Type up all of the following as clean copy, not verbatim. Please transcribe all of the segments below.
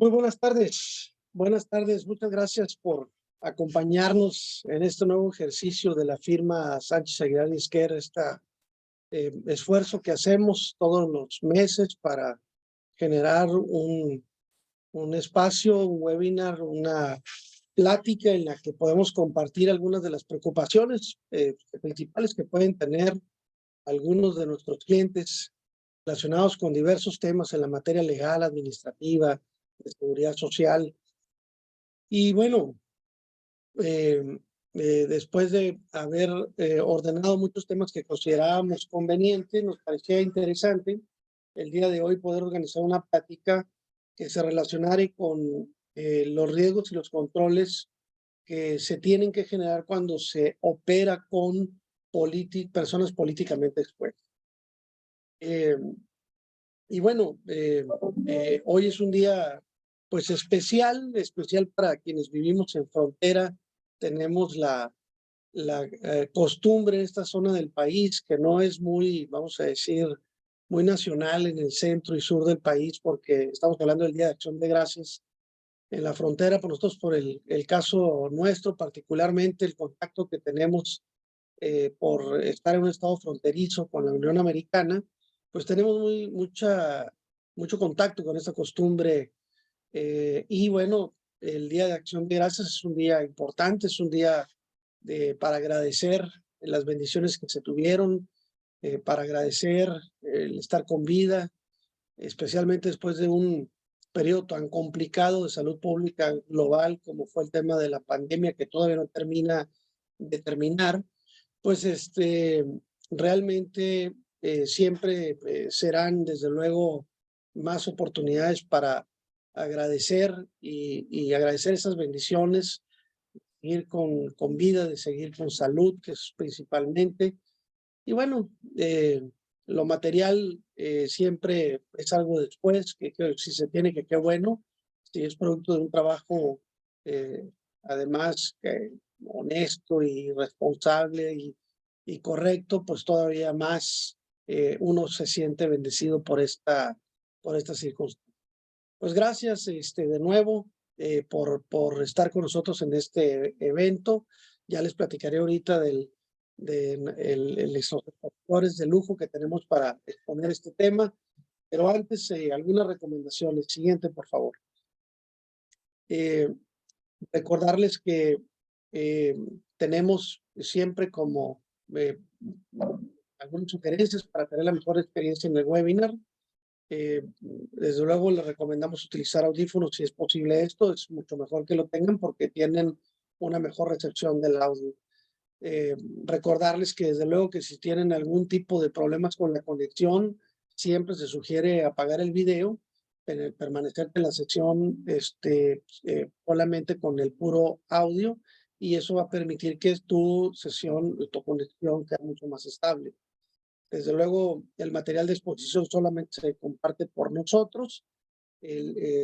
Muy buenas tardes. Buenas tardes. Muchas gracias por acompañarnos en este nuevo ejercicio de la firma Sánchez Aguilar y Esquer, esfuerzo que hacemos todos los meses para generar un espacio, un webinar, una plática en la que podemos compartir algunas de las preocupaciones principales que pueden tener algunos de nuestros clientes relacionados con diversos temas en la materia legal, administrativa, de seguridad social. Y bueno, eh, después de haber ordenado muchos temas que considerábamos convenientes, nos parecía interesante el día de hoy poder organizar una plática que se relacionara con los riesgos y los controles que se tienen que generar cuando se opera con personas políticamente expuestas. Y bueno, hoy es un día pues especial para quienes vivimos en frontera. Tenemos la costumbre en esta zona del país que no es muy, vamos a decir, muy nacional en el centro y sur del país, porque estamos hablando del Día de Acción de Gracias en la frontera, por nosotros, por el caso nuestro, particularmente el contacto que tenemos por estar en un estado fronterizo con la Unión Americana, pues tenemos mucho contacto con esta costumbre. Y bueno, el Día de Acción de Gracias es un día importante, es un día para agradecer las bendiciones que se tuvieron, para agradecer el estar con vida, especialmente después de un periodo tan complicado de salud pública global como fue el tema de la pandemia, que todavía no termina de terminar. Pues realmente siempre serán desde luego más oportunidades para agradecer y agradecer esas bendiciones, seguir con vida, de seguir con salud, que es principalmente. Y bueno, lo material siempre es algo después, que si se tiene, que qué bueno, si es producto de un trabajo eh, además honesto y responsable y correcto, pues todavía más uno se siente bendecido por esta circunstancia. Pues gracias de nuevo por estar con nosotros en este evento. Ya les platicaré ahorita los expositores de lujo que tenemos para exponer este tema. Pero antes, algunas recomendaciones. Siguiente, por favor. Eh, Recordarles que eh, tenemos siempre como algunas sugerencias para tener la mejor experiencia en el webinar. Desde luego les recomendamos utilizar audífonos si es posible esto, es mucho mejor que lo tengan porque tienen una mejor recepción del audio. Recordarles que desde luego que si tienen algún tipo de problemas con la conexión, siempre se sugiere apagar el video, permanecer en la sección solamente con el puro audio, y eso va a permitir que tu sesión, tu conexión sea mucho más estable. Desde luego, el material de exposición solamente se comparte por nosotros.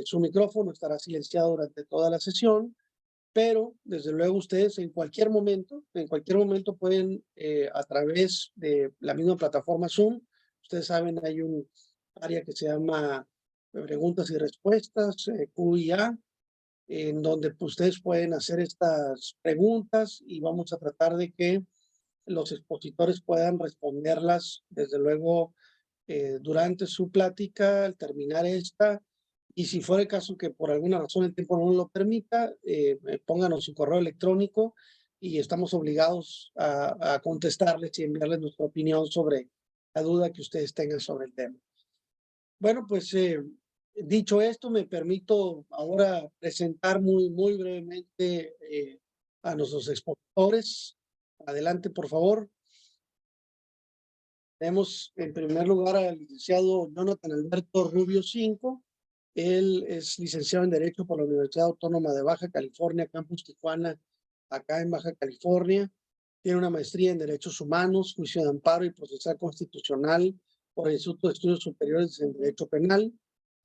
Su micrófono estará silenciado durante toda la sesión, pero desde luego ustedes en cualquier momento pueden, a través de la misma plataforma Zoom, ustedes saben, hay un área que se llama preguntas y respuestas, Q&A, en donde pues, ustedes pueden hacer estas preguntas y vamos a tratar de que los expositores puedan responderlas, desde luego, durante su plática, al terminar esta, y si fuera el caso que por alguna razón el tiempo no lo permita, pónganos su correo electrónico y estamos obligados a contestarles y enviarles nuestra opinión sobre la duda que ustedes tengan sobre el tema. Bueno, pues dicho esto, me permito ahora presentar muy brevemente a nuestros expositores. Adelante, por favor. Tenemos en primer lugar al licenciado Jonathan Alberto Rubio Cinco. Él es licenciado en Derecho por la Universidad Autónoma de Baja California, Campus Tijuana, acá en Baja California. Tiene una maestría en Derechos Humanos, Juicio de Amparo y Procesal Constitucional por el Instituto de Estudios Superiores en Derecho Penal.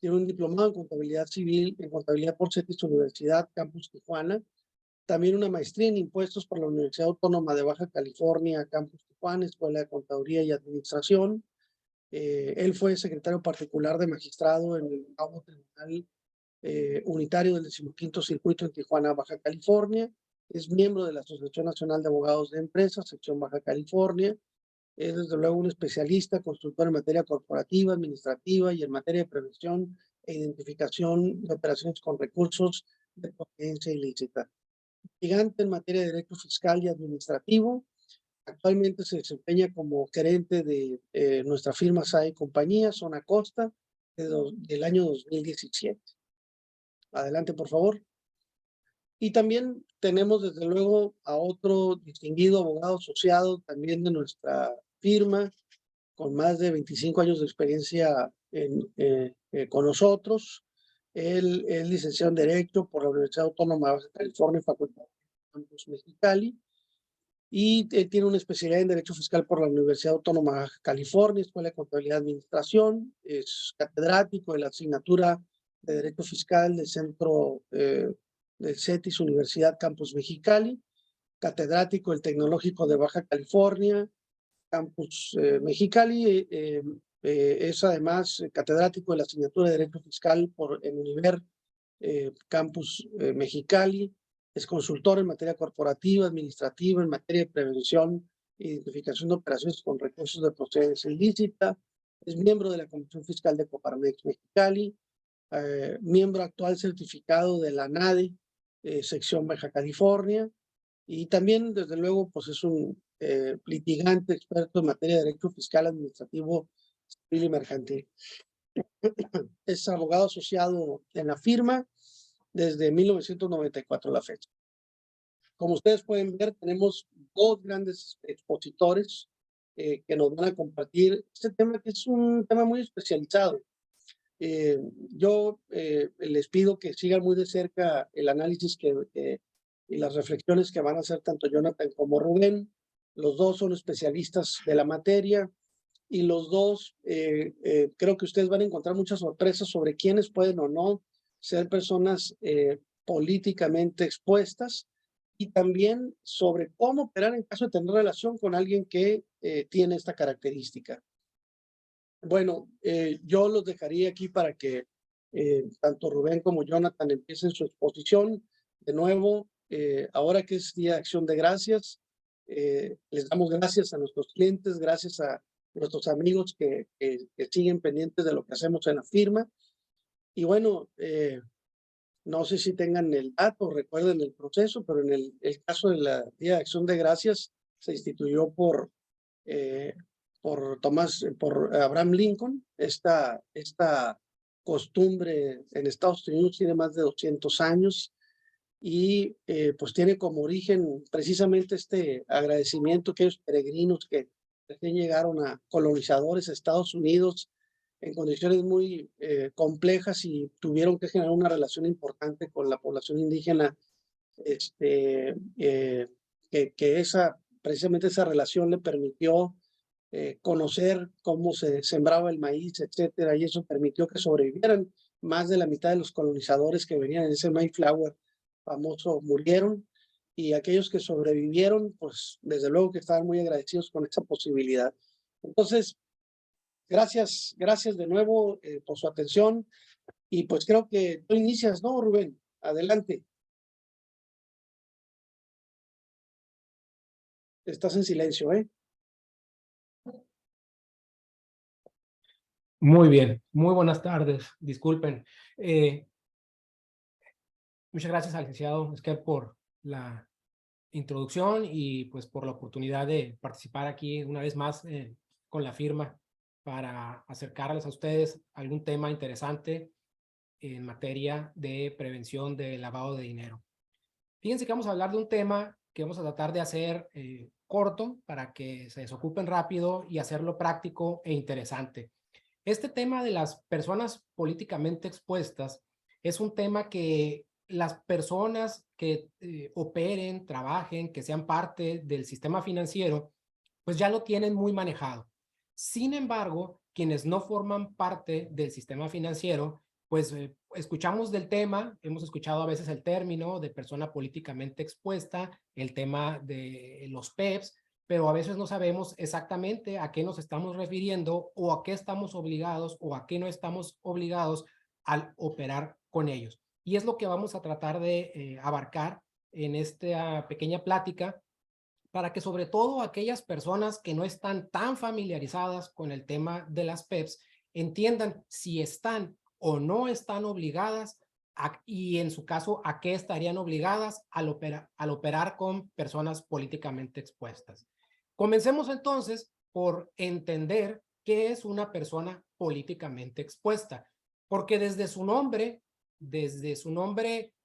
Tiene un diplomado en Contabilidad Civil, en Contabilidad por CETIS Universidad, Campus Tijuana. También una maestría en Impuestos por la Universidad Autónoma de Baja California, Campus Tijuana, Escuela de Contaduría y Administración. Él fue secretario particular de magistrado en el octavo tribunal unitario del 15º Circuito en Tijuana, Baja California. Es miembro de la Asociación Nacional de Abogados de Empresas, sección Baja California. Es desde luego un especialista, consultor en materia corporativa, administrativa y en materia de prevención e identificación de operaciones con recursos de procedencia ilícita. Gigante en materia de derecho fiscal y administrativo. Actualmente se desempeña como gerente de nuestra firma SAE Compañía, Zona Costa, del año 2017. Adelante, por favor. Y también tenemos desde luego a otro distinguido abogado asociado también de nuestra firma, con más de 25 años de experiencia con nosotros. Él es licenciado en Derecho por la Universidad Autónoma de Baja California, Facultad de Campus Mexicali, y tiene una especialidad en Derecho Fiscal por la Universidad Autónoma de Baja California, Escuela de Contabilidad y Administración. Es catedrático de la asignatura de Derecho Fiscal del Centro del CETIS Universidad Campus Mexicali, catedrático del Tecnológico de Baja California, Campus Mexicali. Es además catedrático de la asignatura de Derecho Fiscal en Univer Campus Mexicali. Es consultor en materia corporativa, administrativa, en materia de prevención e identificación de operaciones con recursos de procedencia ilícita. Es miembro de la Comisión Fiscal de Coparmex Mexicali, miembro actual certificado de la NADE, sección Baja California, y también, desde luego, pues es un litigante experto en materia de derecho fiscal, administrativo, civil y mercantil. Es abogado asociado en la firma desde 1994 a la fecha. Como ustedes pueden ver, tenemos dos grandes expositores que nos van a compartir este tema, que es un tema muy especializado. Yo les pido que sigan muy de cerca el análisis y las reflexiones que van a hacer tanto Jonathan como Rubén. Los dos son especialistas de la materia y los dos creo que ustedes van a encontrar muchas sorpresas sobre quiénes pueden o no ser personas políticamente expuestas, y también sobre cómo operar en caso de tener relación con alguien que tiene esta característica. Bueno, yo los dejaría aquí para que tanto Rubén como Jonathan empiecen su exposición. De nuevo, ahora que es Día de Acción de Gracias, les damos gracias a nuestros clientes, gracias a nuestros amigos que siguen pendientes de lo que hacemos en la firma. Y bueno, no sé si tengan el dato, recuerden el proceso, pero en el caso de la Día de Acción de Gracias se instituyó por Abraham Lincoln. Esta costumbre en Estados Unidos tiene más de 200 años y pues tiene como origen precisamente este agradecimiento a aquellos peregrinos que recién llegaron a colonizadores a Estados Unidos en condiciones muy complejas y tuvieron que generar una relación importante con la población indígena, precisamente esa relación le permitió conocer cómo se sembraba el maíz, etcétera, y eso permitió que sobrevivieran. Más de la mitad de los colonizadores que venían en ese Mayflower famoso murieron, y aquellos que sobrevivieron, pues desde luego que estaban muy agradecidos con esa posibilidad. Entonces, gracias de nuevo por su atención, y pues creo que tú inicias, ¿no, Rubén? Adelante. Estás en silencio, ¿eh? Muy bien, muy buenas tardes. Disculpen. Muchas gracias al licenciado Esquer por la introducción y pues por la oportunidad de participar aquí una vez más con la firma para acercarles a ustedes algún tema interesante en materia de prevención de lavado de dinero. Fíjense que vamos a hablar de un tema que vamos a tratar de hacer corto para que se desocupen rápido y hacerlo práctico e interesante. Este tema de las personas políticamente expuestas es un tema que las personas que operen, trabajen, que sean parte del sistema financiero, pues ya lo tienen muy manejado. Sin embargo, quienes no forman parte del sistema financiero, pues escuchamos del tema, hemos escuchado a veces el término de persona políticamente expuesta, el tema de los PEPs, pero a veces no sabemos exactamente a qué nos estamos refiriendo o a qué estamos obligados o a qué no estamos obligados al operar con ellos. Y es lo que vamos a tratar de abarcar en esta pequeña plática, para que sobre todo aquellas personas que no están tan familiarizadas con el tema de las PEPs entiendan si están o no están obligadas y en su caso a qué estarían obligadas al operar con personas políticamente expuestas. Comencemos entonces por entender qué es una persona políticamente expuesta, porque desde su nombre,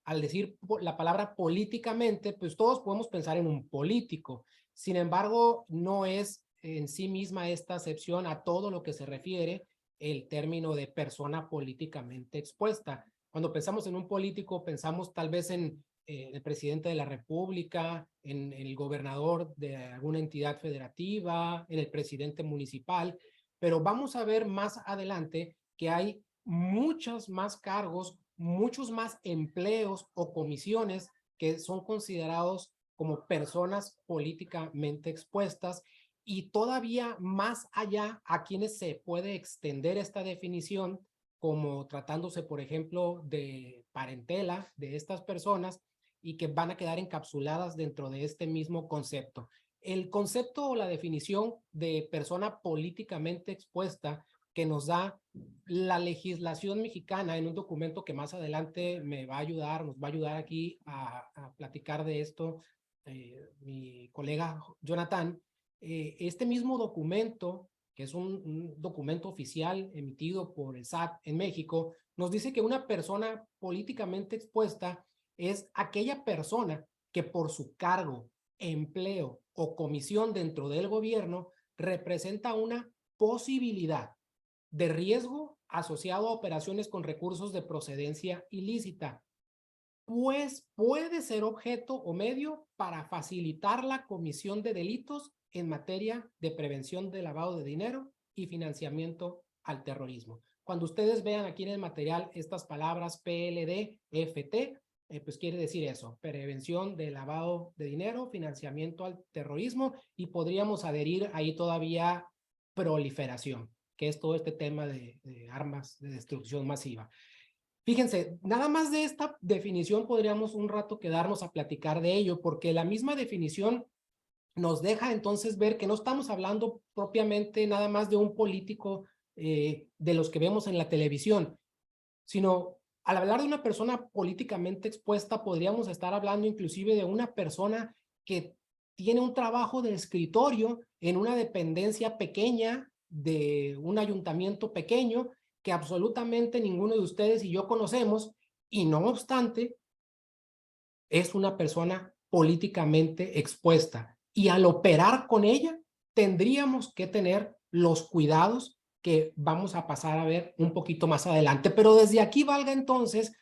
al decir la palabra políticamente, pues todos podemos pensar en un político. Sin embargo, no es en sí misma esta acepción a todo lo que se refiere el término de persona políticamente expuesta. Cuando pensamos en un político, pensamos tal vez en el presidente de la República, en el gobernador de alguna entidad federativa, en el presidente municipal, pero vamos a ver más adelante que hay muchos más cargos, muchos más empleos o comisiones que son considerados como personas políticamente expuestas, y todavía más allá a quienes se puede extender esta definición, como tratándose, por ejemplo, de parentela de estas personas y que van a quedar encapsuladas dentro de este mismo concepto. El concepto o la definición de persona políticamente expuesta que nos da la legislación mexicana en un documento que más adelante nos va a ayudar aquí a platicar de esto mi colega Jonathan. Este mismo documento, que es un documento oficial emitido por el SAT en México, nos dice que una persona políticamente expuesta es aquella persona que por su cargo, empleo o comisión dentro del gobierno representa una posibilidad de riesgo asociado a operaciones con recursos de procedencia ilícita, pues puede ser objeto o medio para facilitar la comisión de delitos en materia de prevención de lavado de dinero y financiamiento al terrorismo. Cuando ustedes vean aquí en el material estas palabras PLD, FT, pues quiere decir eso, prevención de lavado de dinero, financiamiento al terrorismo, y podríamos adherir ahí todavía proliferación, que es todo este tema de armas de destrucción masiva. Fíjense, nada más de esta definición podríamos un rato quedarnos a platicar de ello, porque la misma definición nos deja entonces ver que no estamos hablando propiamente nada más de un político de los que vemos en la televisión, sino al hablar de una persona políticamente expuesta podríamos estar hablando inclusive de una persona que tiene un trabajo de escritorio en una dependencia pequeña de un ayuntamiento pequeño que absolutamente ninguno de ustedes y yo conocemos, y no obstante es una persona políticamente expuesta, y al operar con ella tendríamos que tener los cuidados que vamos a pasar a ver un poquito más adelante. Pero desde aquí valga entonces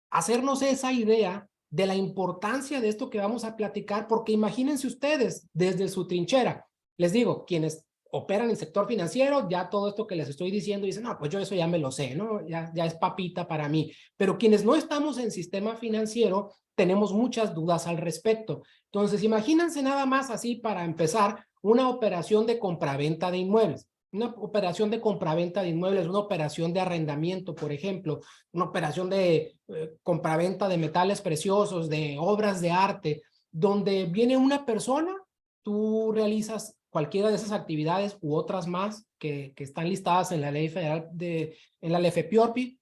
hacernos esa idea de la importancia de esto que vamos a platicar, porque imagínense ustedes desde su trinchera, les digo, quienes operan en el sector financiero, ya todo esto que les estoy diciendo, dicen, no, pues yo eso ya me lo sé, ¿no? Ya es papita para mí. Pero quienes no estamos en sistema financiero, tenemos muchas dudas al respecto. Entonces, imagínense nada más así para empezar, una operación de compraventa de inmuebles. Una operación de compraventa de inmuebles, una operación de arrendamiento, por ejemplo, una operación de compraventa de metales preciosos, de obras de arte, donde viene una persona, tú realizas cualquiera de esas actividades u otras más que están listadas en la ley federal, en la LFPORPI,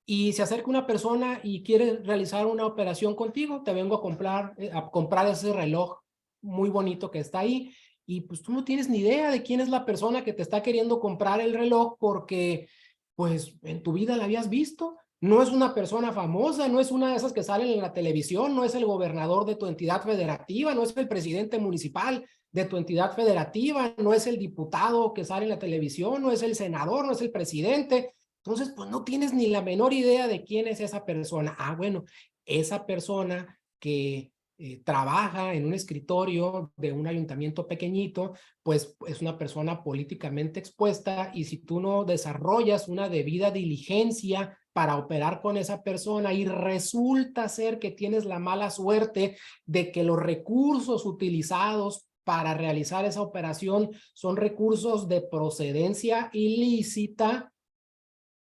y se acerca una persona y quiere realizar una operación contigo, te vengo a comprar ese reloj muy bonito que está ahí, y pues tú no tienes ni idea de quién es la persona que te está queriendo comprar el reloj, porque pues en tu vida la habías visto, no es una persona famosa, no es una de esas que salen en la televisión, no es el gobernador de tu entidad federativa, no es el presidente municipal de tu entidad federativa, no es el diputado que sale en la televisión, no es el senador, no es el presidente. Entonces, pues no tienes ni la menor idea de quién es esa persona. Ah, bueno, esa persona que trabaja en un escritorio de un ayuntamiento pequeñito, pues es una persona políticamente expuesta, y si tú no desarrollas una debida diligencia para operar con esa persona y resulta ser que tienes la mala suerte de que los recursos utilizados para realizar esa operación son recursos de procedencia ilícita,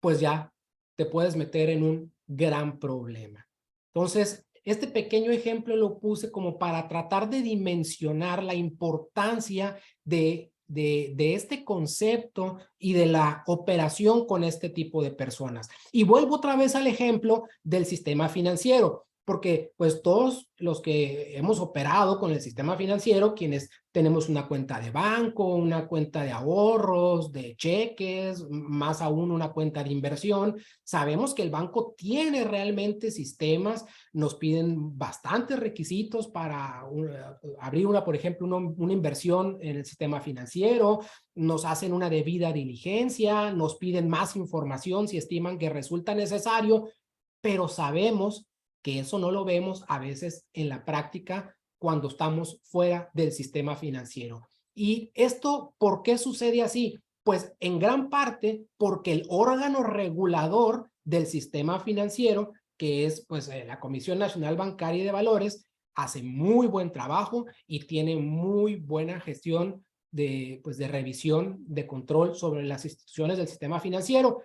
pues ya te puedes meter en un gran problema. Entonces, este pequeño ejemplo lo puse como para tratar de dimensionar la importancia de este concepto y de la operación con este tipo de personas. Y vuelvo otra vez al ejemplo del sistema financiero, porque pues todos los que hemos operado con el sistema financiero, quienes tenemos una cuenta de banco, una cuenta de ahorros, de cheques, más aún una cuenta de inversión, sabemos que el banco tiene realmente sistemas, nos piden bastantes requisitos para abrir por ejemplo, una inversión en el sistema financiero, nos hacen una debida diligencia, nos piden más información si estiman que resulta necesario, pero sabemos que eso no lo vemos a veces en la práctica cuando estamos fuera del sistema financiero. ¿Y esto por qué sucede así? Pues en gran parte porque el órgano regulador del sistema financiero, que es pues la Comisión Nacional Bancaria y de Valores, hace muy buen trabajo y tiene muy buena gestión de revisión, de control sobre las instituciones del sistema financiero.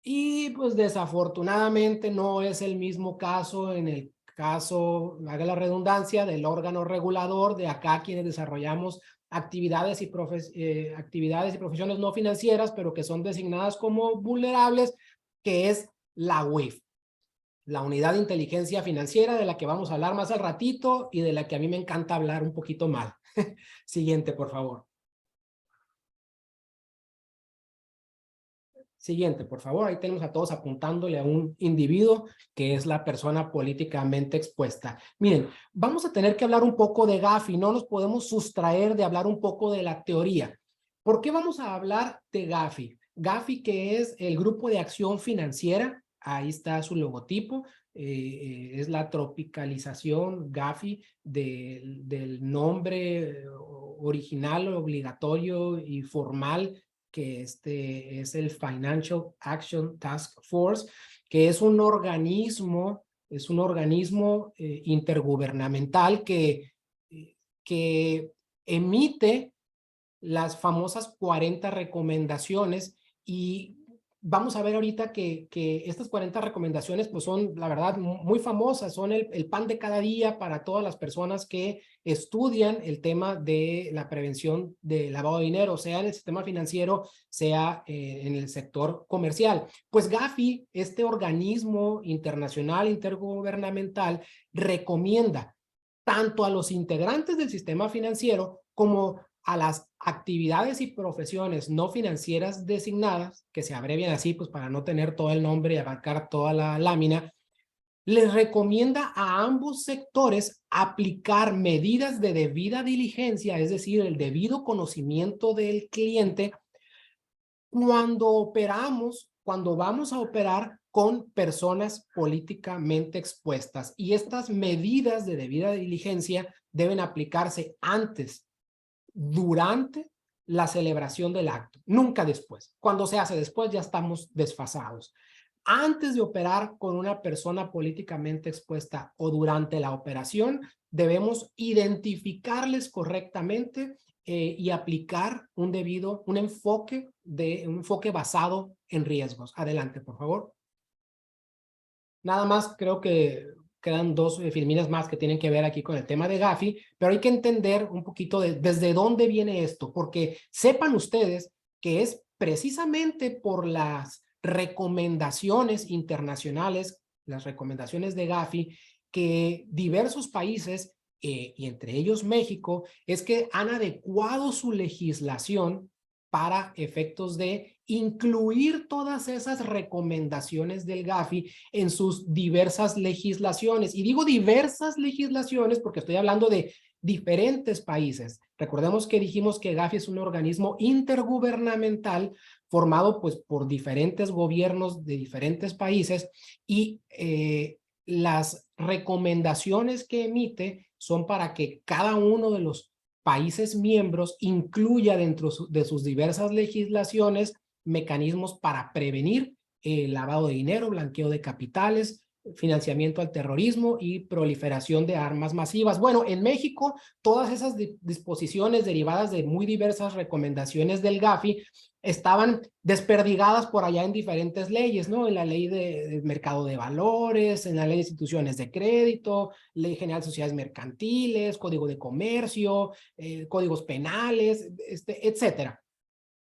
Y pues desafortunadamente no es el mismo caso en el caso, haga la redundancia, del órgano regulador de acá quienes desarrollamos actividades y profesiones no financieras, pero que son designadas como vulnerables, que es la UIF, la Unidad de Inteligencia Financiera, de la que vamos a hablar más al ratito y de la que a mí me encanta hablar un poquito mal. Siguiente, por favor. Siguiente, por favor. Ahí tenemos a todos apuntándole a un individuo que es la persona políticamente expuesta. Miren, vamos a tener que hablar un poco de Gafi. No nos podemos sustraer de hablar un poco de la teoría. ¿Por qué vamos a hablar de Gafi? Gafi, que es el Grupo de Acción Financiera. Ahí está su logotipo. Es la tropicalización Gafi del nombre original, obligatorio y formal, que es el Financial Action Task Force, que es un organismo intergubernamental que emite las famosas 40 recomendaciones, y vamos a ver ahorita que estas 40 recomendaciones pues son, la verdad, muy famosas, son el pan de cada día para todas las personas que estudian el tema de la prevención de lavado de dinero, sea en el sistema financiero, sea en el sector comercial. Pues Gafi, este organismo internacional intergubernamental, recomienda tanto a los integrantes del sistema financiero como a las actividades y profesiones no financieras designadas, que se abrevian así pues para no tener todo el nombre y abarcar toda la lámina, les recomienda a ambos sectores aplicar medidas de debida diligencia, es decir, el debido conocimiento del cliente, cuando vamos a operar con personas políticamente expuestas. Y estas medidas de debida diligencia deben aplicarse antes, durante la celebración del acto, nunca después. Cuando se hace después ya estamos desfasados. Antes de operar con una persona políticamente expuesta o durante la operación, debemos identificarles correctamente y aplicar un enfoque basado en riesgos. Adelante, por favor. Nada más, creo que quedan dos filminas más que tienen que ver aquí con el tema de Gafi, pero hay que entender un poquito desde dónde viene esto, porque sepan ustedes que es precisamente por las recomendaciones internacionales, las recomendaciones de Gafi, que diversos países, y entre ellos México, es que han adecuado su legislación para efectos de incluir todas esas recomendaciones del Gafi en sus diversas legislaciones. Y digo diversas legislaciones porque estoy hablando de diferentes países. Recordemos que dijimos que Gafi es un organismo intergubernamental formado pues por diferentes gobiernos de diferentes países, y las recomendaciones que emite son para que cada uno de los países miembros incluya dentro de sus diversas legislaciones mecanismos para prevenir el lavado de dinero, blanqueo de capitales, financiamiento al terrorismo y proliferación de armas masivas. Bueno, en México, todas esas disposiciones derivadas de muy diversas recomendaciones del Gafi estaban desperdigadas por allá en diferentes leyes, ¿no? En la ley de mercado de valores, en la ley de instituciones de crédito, ley general de sociedades mercantiles, código de comercio, códigos penales, etcétera.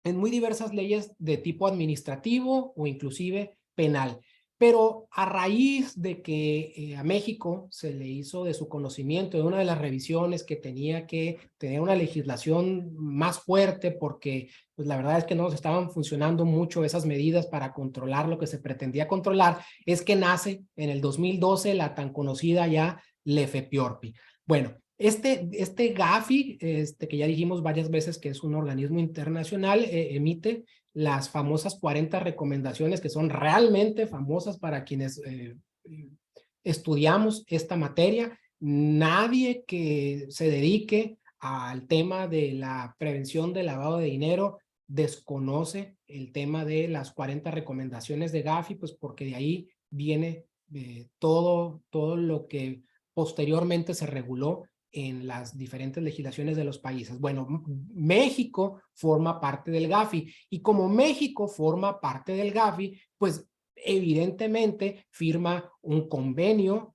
En muy diversas leyes de tipo administrativo o inclusive penal. Pero a raíz de que a México se le hizo de su conocimiento de una de las revisiones que tenía que tener una legislación más fuerte porque pues la verdad es que no nos estaban funcionando mucho esas medidas para controlar lo que se pretendía controlar, es que nace en el 2012 la tan conocida ya LEFEPIORPI. Bueno, este Gafi, que ya dijimos varias veces que es un organismo internacional, emite las famosas 40 recomendaciones que son realmente famosas para quienes estudiamos esta materia. Nadie que se dedique al tema de la prevención del lavado de dinero desconoce el tema de las 40 recomendaciones de Gafi, pues porque de ahí viene todo lo que posteriormente se reguló en las diferentes legislaciones de los países. Bueno, México forma parte del Gafi y como México forma parte del Gafi, pues evidentemente firma un convenio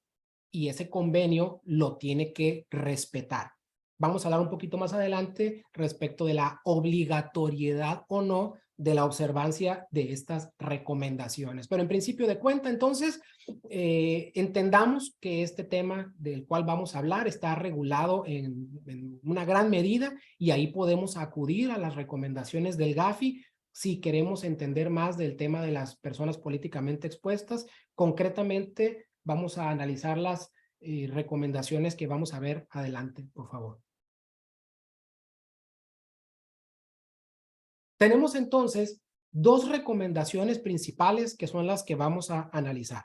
y ese convenio lo tiene que respetar. Vamos a hablar un poquito más adelante respecto de la obligatoriedad o no de la observancia de estas recomendaciones. Pero en principio de cuenta, entonces, entendamos que este tema del cual vamos a hablar está regulado en una gran medida y ahí podemos acudir a las recomendaciones del Gafi si queremos entender más del tema de las personas políticamente expuestas. Concretamente, vamos a analizar las recomendaciones que vamos a ver adelante, por favor. Tenemos entonces dos recomendaciones principales que son las que vamos a analizar.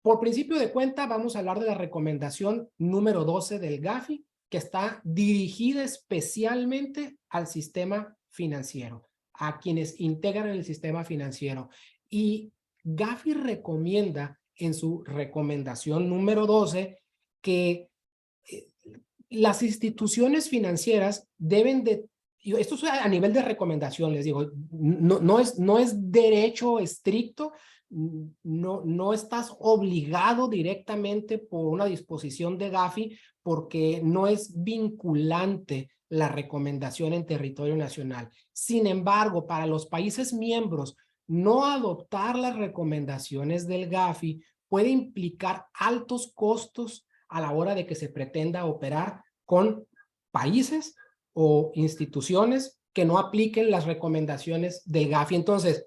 Por principio de cuenta, vamos a hablar de la recomendación número 12 del Gafi, que está dirigida especialmente al sistema financiero, a quienes integran el sistema financiero. Y Gafi recomienda en su recomendación número 12 que las instituciones financieras deben de, esto es a nivel de recomendación, les digo, no es derecho estricto, no estás obligado directamente por una disposición de Gafi porque no es vinculante la recomendación en territorio nacional. Sin embargo, para los países miembros, no adoptar las recomendaciones del Gafi puede implicar altos costos a la hora de que se pretenda operar con países o instituciones que no apliquen las recomendaciones del Gafi. Entonces,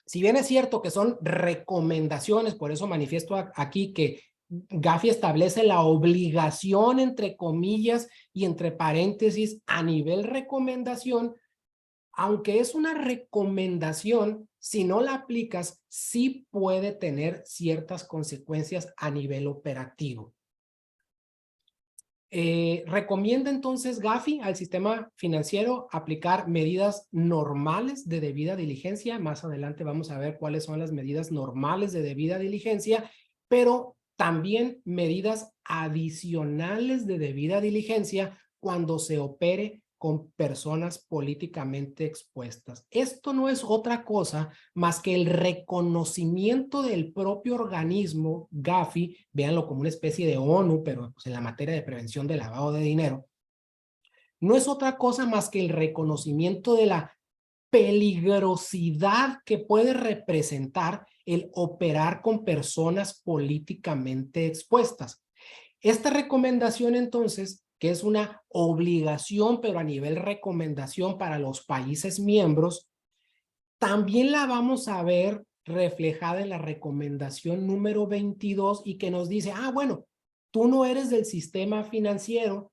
si bien es cierto que son recomendaciones, por eso manifiesto aquí que Gafi establece la obligación, entre comillas y entre paréntesis, a nivel recomendación, aunque es una recomendación, si no la aplicas, sí puede tener ciertas consecuencias a nivel operativo. Recomienda entonces Gafi al sistema financiero aplicar medidas normales de debida diligencia. Más adelante vamos a ver cuáles son las medidas normales de debida diligencia, pero también medidas adicionales de debida diligencia cuando se opere con personas políticamente expuestas. Esto no es otra cosa más que el reconocimiento del propio organismo Gafi, véanlo como una especie de ONU, pero pues en la materia de prevención del lavado de dinero, no es otra cosa más que el reconocimiento de la peligrosidad que puede representar el operar con personas políticamente expuestas. Esta recomendación entonces, que es una obligación, pero a nivel recomendación para los países miembros, también la vamos a ver reflejada en la recomendación número 22 y que nos dice, bueno, tú no eres del sistema financiero,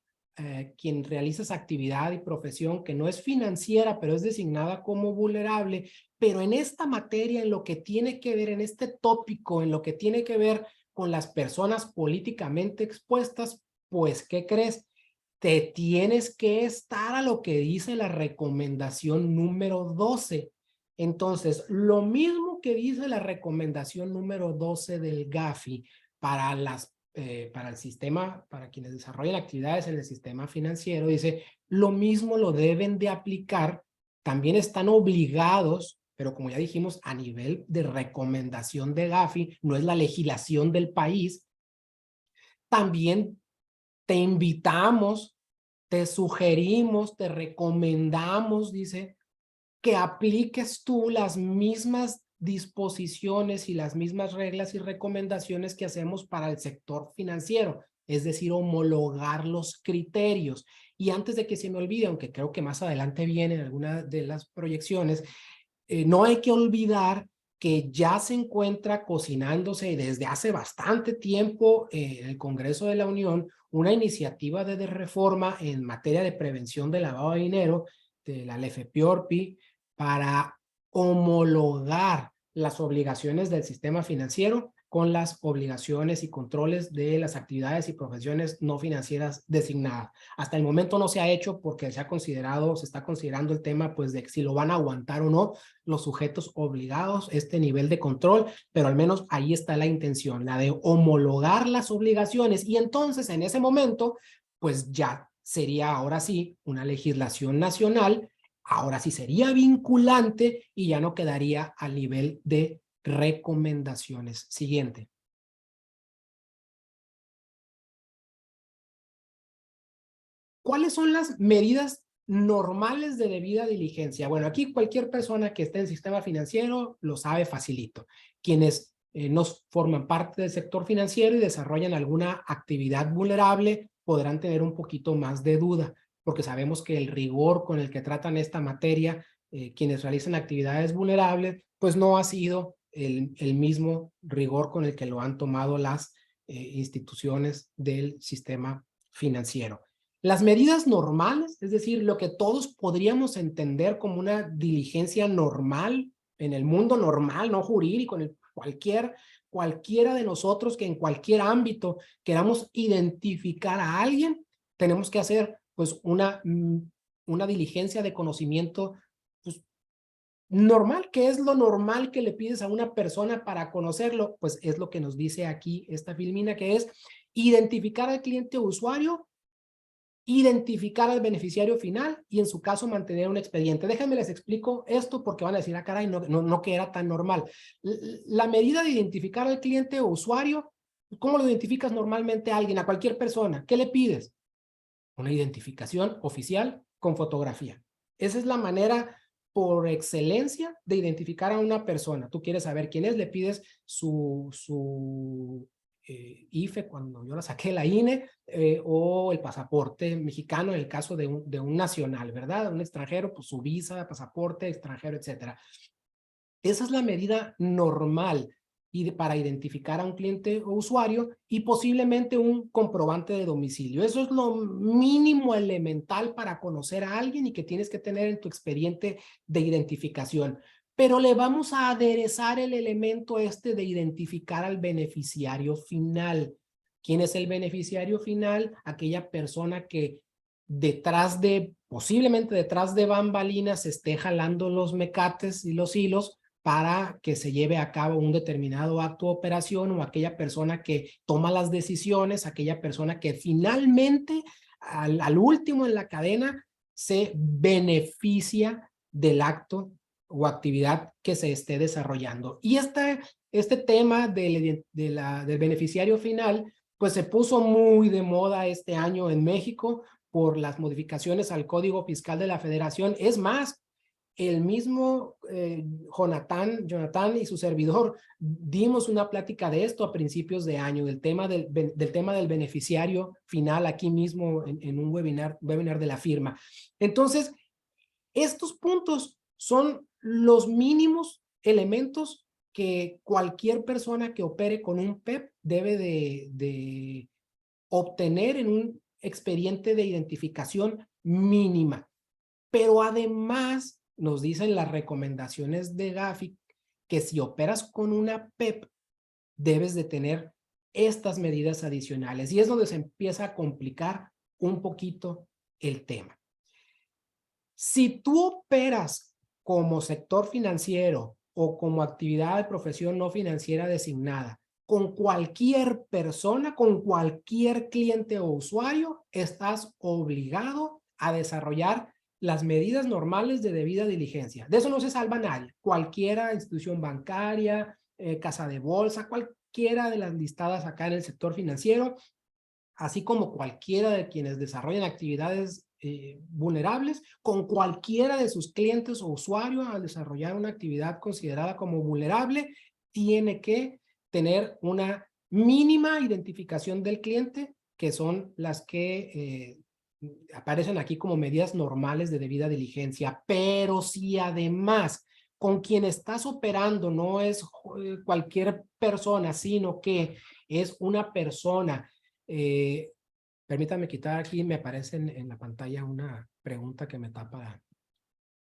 quien realizas actividad y profesión que no es financiera, pero es designada como vulnerable, pero en esta materia, en lo que tiene que ver, en este tópico, en lo que tiene que ver con las personas políticamente expuestas, pues, ¿qué crees? Te tienes que estar a lo que dice la recomendación número 12. Entonces, lo mismo que dice la recomendación número 12 del GAFI para el sistema, para quienes desarrollan actividades en el sistema financiero, dice, lo mismo lo deben de aplicar, también están obligados, pero como ya dijimos, a nivel de recomendación de GAFI, no es la legislación del país, también te invitamos, te sugerimos, te recomendamos, dice, que apliques tú las mismas disposiciones y las mismas reglas y recomendaciones que hacemos para el sector financiero, es decir, homologar los criterios. Y antes de que se me olvide, aunque creo que más adelante viene en alguna de las proyecciones, no hay que olvidar que ya se encuentra cocinándose desde hace bastante tiempo en el Congreso de la Unión una iniciativa de reforma en materia de prevención del lavado de dinero de la LFPORPI para homologar las obligaciones del sistema financiero con las obligaciones y controles de las actividades y profesiones no financieras designadas. Hasta el momento no se ha hecho porque se está considerando el tema pues de si lo van a aguantar o no los sujetos obligados, este nivel de control, pero al menos ahí está la intención, la de homologar las obligaciones y entonces en ese momento pues ya sería ahora sí una legislación nacional, ahora sí sería vinculante y ya no quedaría al nivel de recomendaciones. Siguiente. ¿Cuáles son las medidas normales de debida diligencia? Bueno, aquí cualquier persona que esté en el sistema financiero lo sabe facilito. Quienes no forman parte del sector financiero y desarrollan alguna actividad vulnerable podrán tener un poquito más de duda, porque sabemos que el rigor con el que tratan esta materia, quienes realizan actividades vulnerables, pues no ha sido el mismo rigor con el que lo han tomado las instituciones del sistema financiero. Las medidas normales, es decir, lo que todos podríamos entender como una diligencia normal en el mundo normal, no jurídico, en cualquiera de nosotros que en cualquier ámbito queramos identificar a alguien, tenemos que hacer pues una diligencia de conocimiento pues, normal. ¿Qué es lo normal que le pides a una persona para conocerlo? Pues es lo que nos dice aquí esta filmina, que es identificar al cliente o usuario, identificar al beneficiario final y en su caso mantener un expediente. Déjenme les explico esto porque van a decir, ah, caray, no que era tan normal. La medida de identificar al cliente o usuario, ¿cómo lo identificas normalmente a alguien, a cualquier persona? ¿Qué le pides? Una identificación oficial con fotografía. Esa es la manera por excelencia de identificar a una persona. Tú quieres saber quién es, le pides su IFE, cuando yo la saqué, la INE, o el pasaporte mexicano en el caso de un nacional, ¿verdad? Un extranjero, pues su visa, pasaporte extranjero, etcétera. Esa es la medida normal para identificar a un cliente o usuario y posiblemente un comprobante de domicilio. Eso es lo mínimo elemental para conocer a alguien y que tienes que tener en tu expediente de identificación. Pero le vamos a aderezar el elemento de identificar al beneficiario final. ¿Quién es el beneficiario final? Aquella persona que posiblemente detrás de bambalinas esté jalando los mecates y los hilos para que se lleve a cabo un determinado acto o operación, o aquella persona que toma las decisiones, aquella persona que finalmente, al último en la cadena, se beneficia del acto o actividad que se esté desarrollando. Y este tema del beneficiario final, pues se puso muy de moda este año en México por las modificaciones al Código Fiscal de la Federación. Es más, el mismo Jonathan y su servidor dimos una plática de esto a principios de año, del tema del beneficiario final aquí mismo en un webinar de la firma. Entonces, estos puntos son los mínimos elementos que cualquier persona que opere con un PEP debe de obtener en un expediente de identificación mínima. Pero además nos dicen las recomendaciones de GAFI que si operas con una PEP debes de tener estas medidas adicionales y es donde se empieza a complicar un poquito el tema. Si tú operas como sector financiero o como actividad de profesión no financiera designada. Con cualquier persona, con cualquier cliente o usuario, estás obligado a desarrollar las medidas normales de debida diligencia. De eso no se salva nadie. Cualquiera institución bancaria, casa de bolsa, cualquiera de las listadas acá en el sector financiero, así como cualquiera de quienes desarrollan actividades vulnerables, con cualquiera de sus clientes o usuarios al desarrollar una actividad considerada como vulnerable, tiene que tener una mínima identificación del cliente, que son las que aparecen aquí como medidas normales de debida diligencia. Pero si además con quien estás operando no es cualquier persona, sino que es una persona, permítame quitar aquí, me aparece en la pantalla una pregunta que me tapa.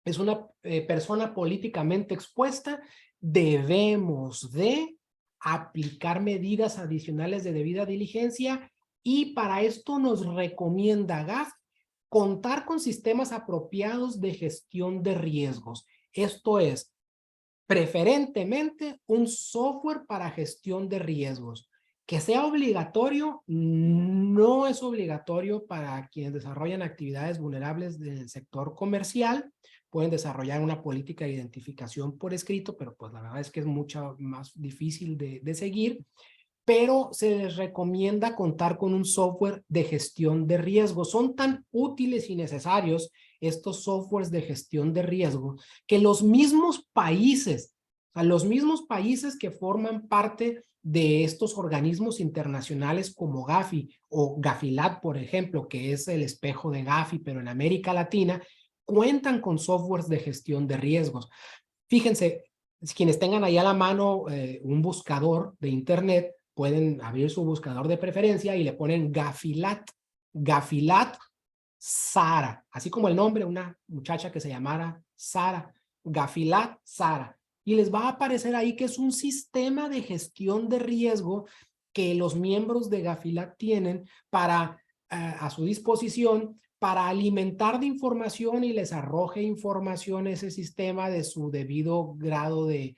Es una persona políticamente expuesta, debemos de aplicar medidas adicionales de debida diligencia, y para esto nos recomienda GAF contar con sistemas apropiados de gestión de riesgos. Esto es, preferentemente un software para gestión de riesgos. Que sea obligatorio, no es obligatorio para quienes desarrollan actividades vulnerables del sector comercial. Pueden desarrollar una política de identificación por escrito, pero pues la verdad es que es mucho más difícil de seguir. Pero se les recomienda contar con un software de gestión de riesgo. Son tan útiles y necesarios estos softwares de gestión de riesgo que los mismos países, que forman parte de estos organismos internacionales como Gafi o Gafilat, por ejemplo, que es el espejo de Gafi, pero en América Latina, cuentan con softwares de gestión de riesgos. Fíjense, quienes tengan ahí a la mano un buscador de internet, pueden abrir su buscador de preferencia y le ponen Gafilat Sara, así como el nombre, una muchacha que se llamara Sara, Gafilat Sara. Y les va a aparecer ahí que es un sistema de gestión de riesgo que los miembros de Gafilat tienen para, a su disposición, para alimentar de información y les arroje información ese sistema de su debido grado de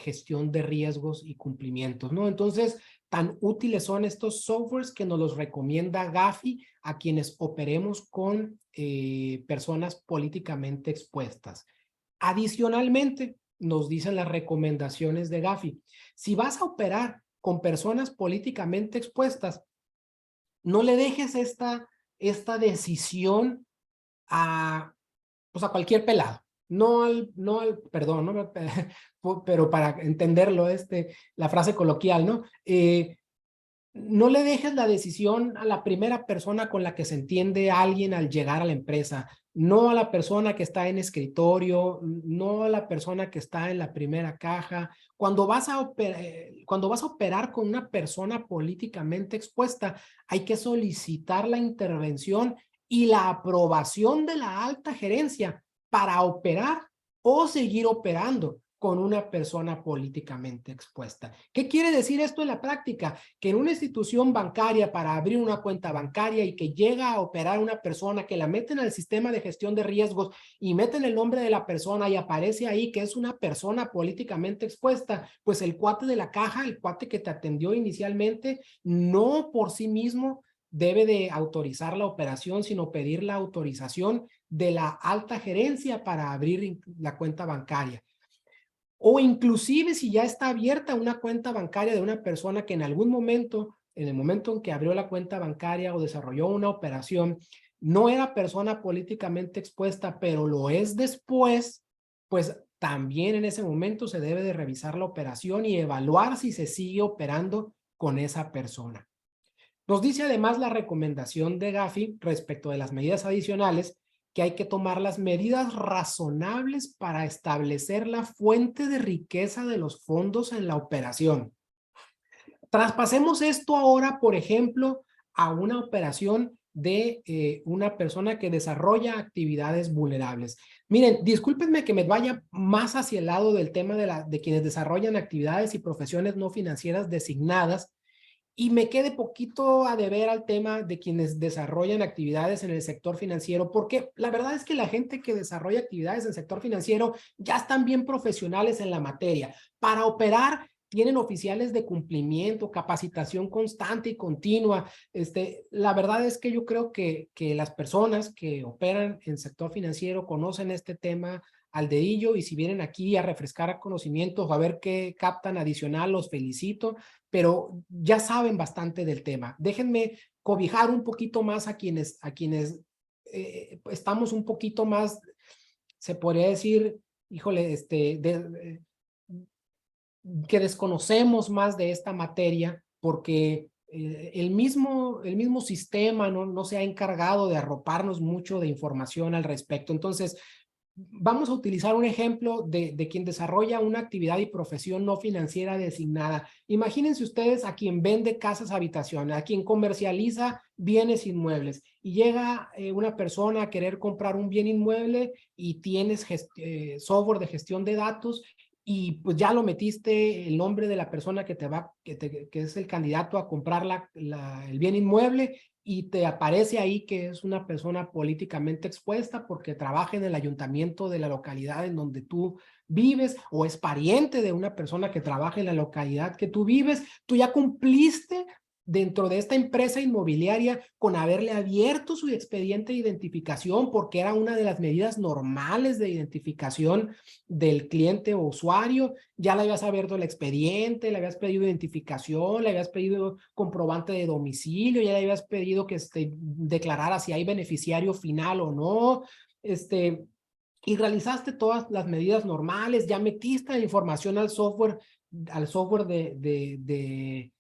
gestión de riesgos y cumplimientos, ¿no? Entonces, tan útiles son estos softwares que nos los recomienda Gafi a quienes operemos con personas políticamente expuestas. Adicionalmente, nos dicen las recomendaciones de Gafi, si vas a operar con personas políticamente expuestas, no le dejes esta decisión a, pues a cualquier pelado. Perdón, no, pero para entenderlo, la frase coloquial, ¿no? No le dejes la decisión a la primera persona con la que se entiende alguien al llegar a la empresa, no a la persona que está en escritorio, no a la persona que está en la primera caja. Cuando vas a operar con una persona políticamente expuesta, hay que solicitar la intervención y la aprobación de la alta gerencia para operar o seguir operando con una persona políticamente expuesta. ¿Qué quiere decir esto en la práctica? Que en una institución bancaria, para abrir una cuenta bancaria y que llega a operar una persona, que la meten al sistema de gestión de riesgos y meten el nombre de la persona y aparece ahí que es una persona políticamente expuesta, pues el cuate de la caja, el cuate que te atendió inicialmente, no por sí mismo debe de autorizar la operación, sino pedir la autorización de la alta gerencia para abrir la cuenta bancaria. O inclusive si ya está abierta una cuenta bancaria de una persona que en algún momento, en el momento en que abrió la cuenta bancaria o desarrolló una operación, no era persona políticamente expuesta, pero lo es después, pues también en ese momento se debe de revisar la operación y evaluar si se sigue operando con esa persona. Nos dice además la recomendación de Gafi respecto de las medidas adicionales, que hay que tomar las medidas razonables para establecer la fuente de riqueza de los fondos en la operación. Traspasemos esto ahora, por ejemplo, a una operación de una persona que desarrolla actividades vulnerables. Miren, discúlpenme que me vaya más hacia el lado del tema de quienes desarrollan actividades y profesiones no financieras designadas, Y me quede poquito a deber al tema de quienes desarrollan actividades en el sector financiero, porque la verdad es que la gente que desarrolla actividades en el sector financiero ya están bien profesionales en la materia. Para operar tienen oficiales de cumplimiento, capacitación constante y continua. La verdad es que yo creo que las personas que operan en el sector financiero conocen este tema al dedillo, y si vienen aquí a refrescar conocimientos o a ver qué captan adicional, los felicito, pero ya saben bastante del tema. Déjenme cobijar un poquito más a quienes estamos un poquito más, se podría decir, híjole, que desconocemos más de esta materia, porque el mismo sistema no se ha encargado de arroparnos mucho de información al respecto. Entonces, vamos a utilizar un ejemplo de quien desarrolla una actividad y profesión no financiera designada. Imagínense ustedes a quien vende casas habitaciones, a quien comercializa bienes inmuebles, y llega una persona a querer comprar un bien inmueble y tienes software de gestión de datos, y pues ya lo metiste el nombre de la persona que que es el candidato a comprar el bien inmueble, y te aparece ahí que es una persona políticamente expuesta porque trabaja en el ayuntamiento de la localidad en donde tú vives, o es pariente de una persona que trabaja en la localidad que tú vives. Tú ya cumpliste dentro de esta empresa inmobiliaria con haberle abierto su expediente de identificación, porque era una de las medidas normales de identificación del cliente o usuario. Ya le habías abierto el expediente, le habías pedido identificación, le habías pedido comprobante de domicilio, ya le habías pedido que declarara si hay beneficiario final o no, y realizaste todas las medidas normales, ya metiste la información al software de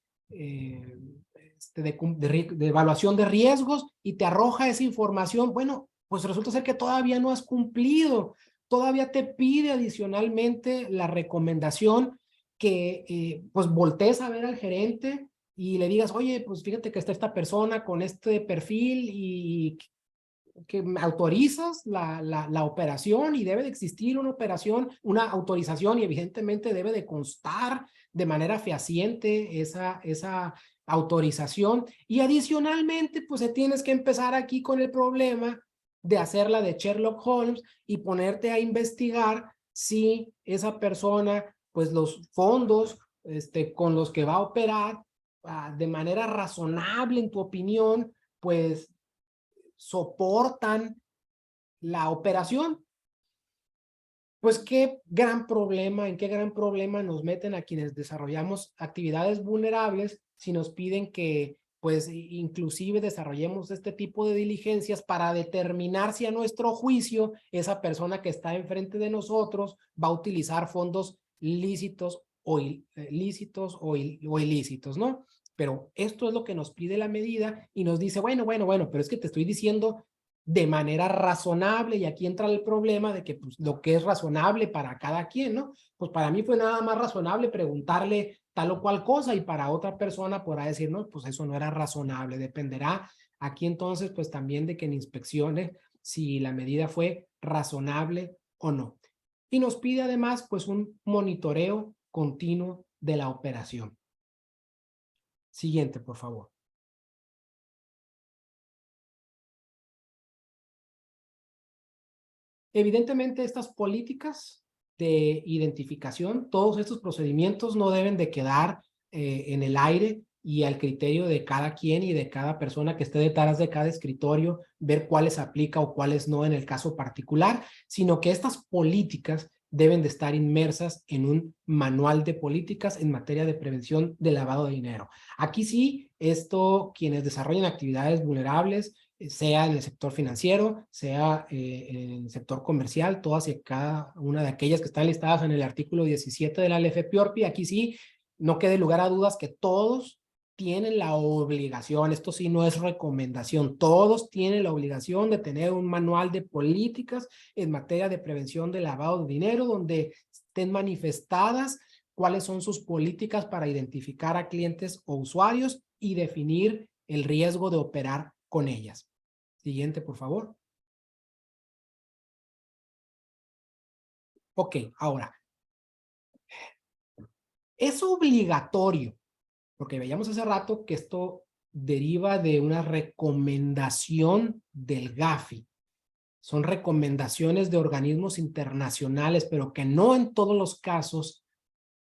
evaluación de riesgos, y te arroja esa información. Bueno, pues resulta ser que todavía no has cumplido, todavía te pide adicionalmente la recomendación que pues voltees a ver al gerente y le digas, oye, pues fíjate que está esta persona con este perfil y que autorizas la operación, y debe de existir una operación, una autorización, y evidentemente debe de constar de manera fehaciente esa autorización. Y adicionalmente, pues te tienes que empezar aquí con el problema de hacerla de Sherlock Holmes y ponerte a investigar si esa persona, pues los fondos con los que va a operar de manera razonable, en tu opinión, pues soportan la operación. Pues qué gran problema, en qué gran problema nos meten a quienes desarrollamos actividades vulnerables si nos piden que pues inclusive desarrollemos este tipo de diligencias para determinar si a nuestro juicio esa persona que está enfrente de nosotros va a utilizar fondos lícitos o ilícitos, ¿no? Pero esto es lo que nos pide la medida, y nos dice, bueno, pero es que te estoy diciendo de manera razonable, y aquí entra el problema de que pues, lo que es razonable para cada quien, ¿no? Pues para mí fue nada más razonable preguntarle tal o cual cosa, y para otra persona podrá decir, no, pues eso no era razonable. Dependerá aquí entonces pues también de quien inspeccione si la medida fue razonable o no. Y nos pide además pues un monitoreo continuo de la operación. Siguiente, por favor. Evidentemente, estas políticas de identificación, todos estos procedimientos no deben de quedar en el aire y al criterio de cada quien y de cada persona que esté detrás de cada escritorio, ver cuáles aplica o cuáles no en el caso particular, sino que estas políticas deben de estar inmersas en un manual de políticas en materia de prevención de lavado de dinero. Aquí sí, quienes desarrollan actividades vulnerables, sea en el sector financiero, sea en el sector comercial, todas y cada una de aquellas que están listadas en el artículo 17 de la LFPORPI, aquí sí, no quede lugar a dudas que todos tienen la obligación, esto sí no es recomendación, todos tienen la obligación de tener un manual de políticas en materia de prevención de lavado de dinero, donde estén manifestadas cuáles son sus políticas para identificar a clientes o usuarios y definir el riesgo de operar con ellas. Siguiente, por favor. Ok, ahora, es obligatorio porque veíamos hace rato que esto deriva de una recomendación del Gafi. Son recomendaciones de organismos internacionales, pero que no en todos los casos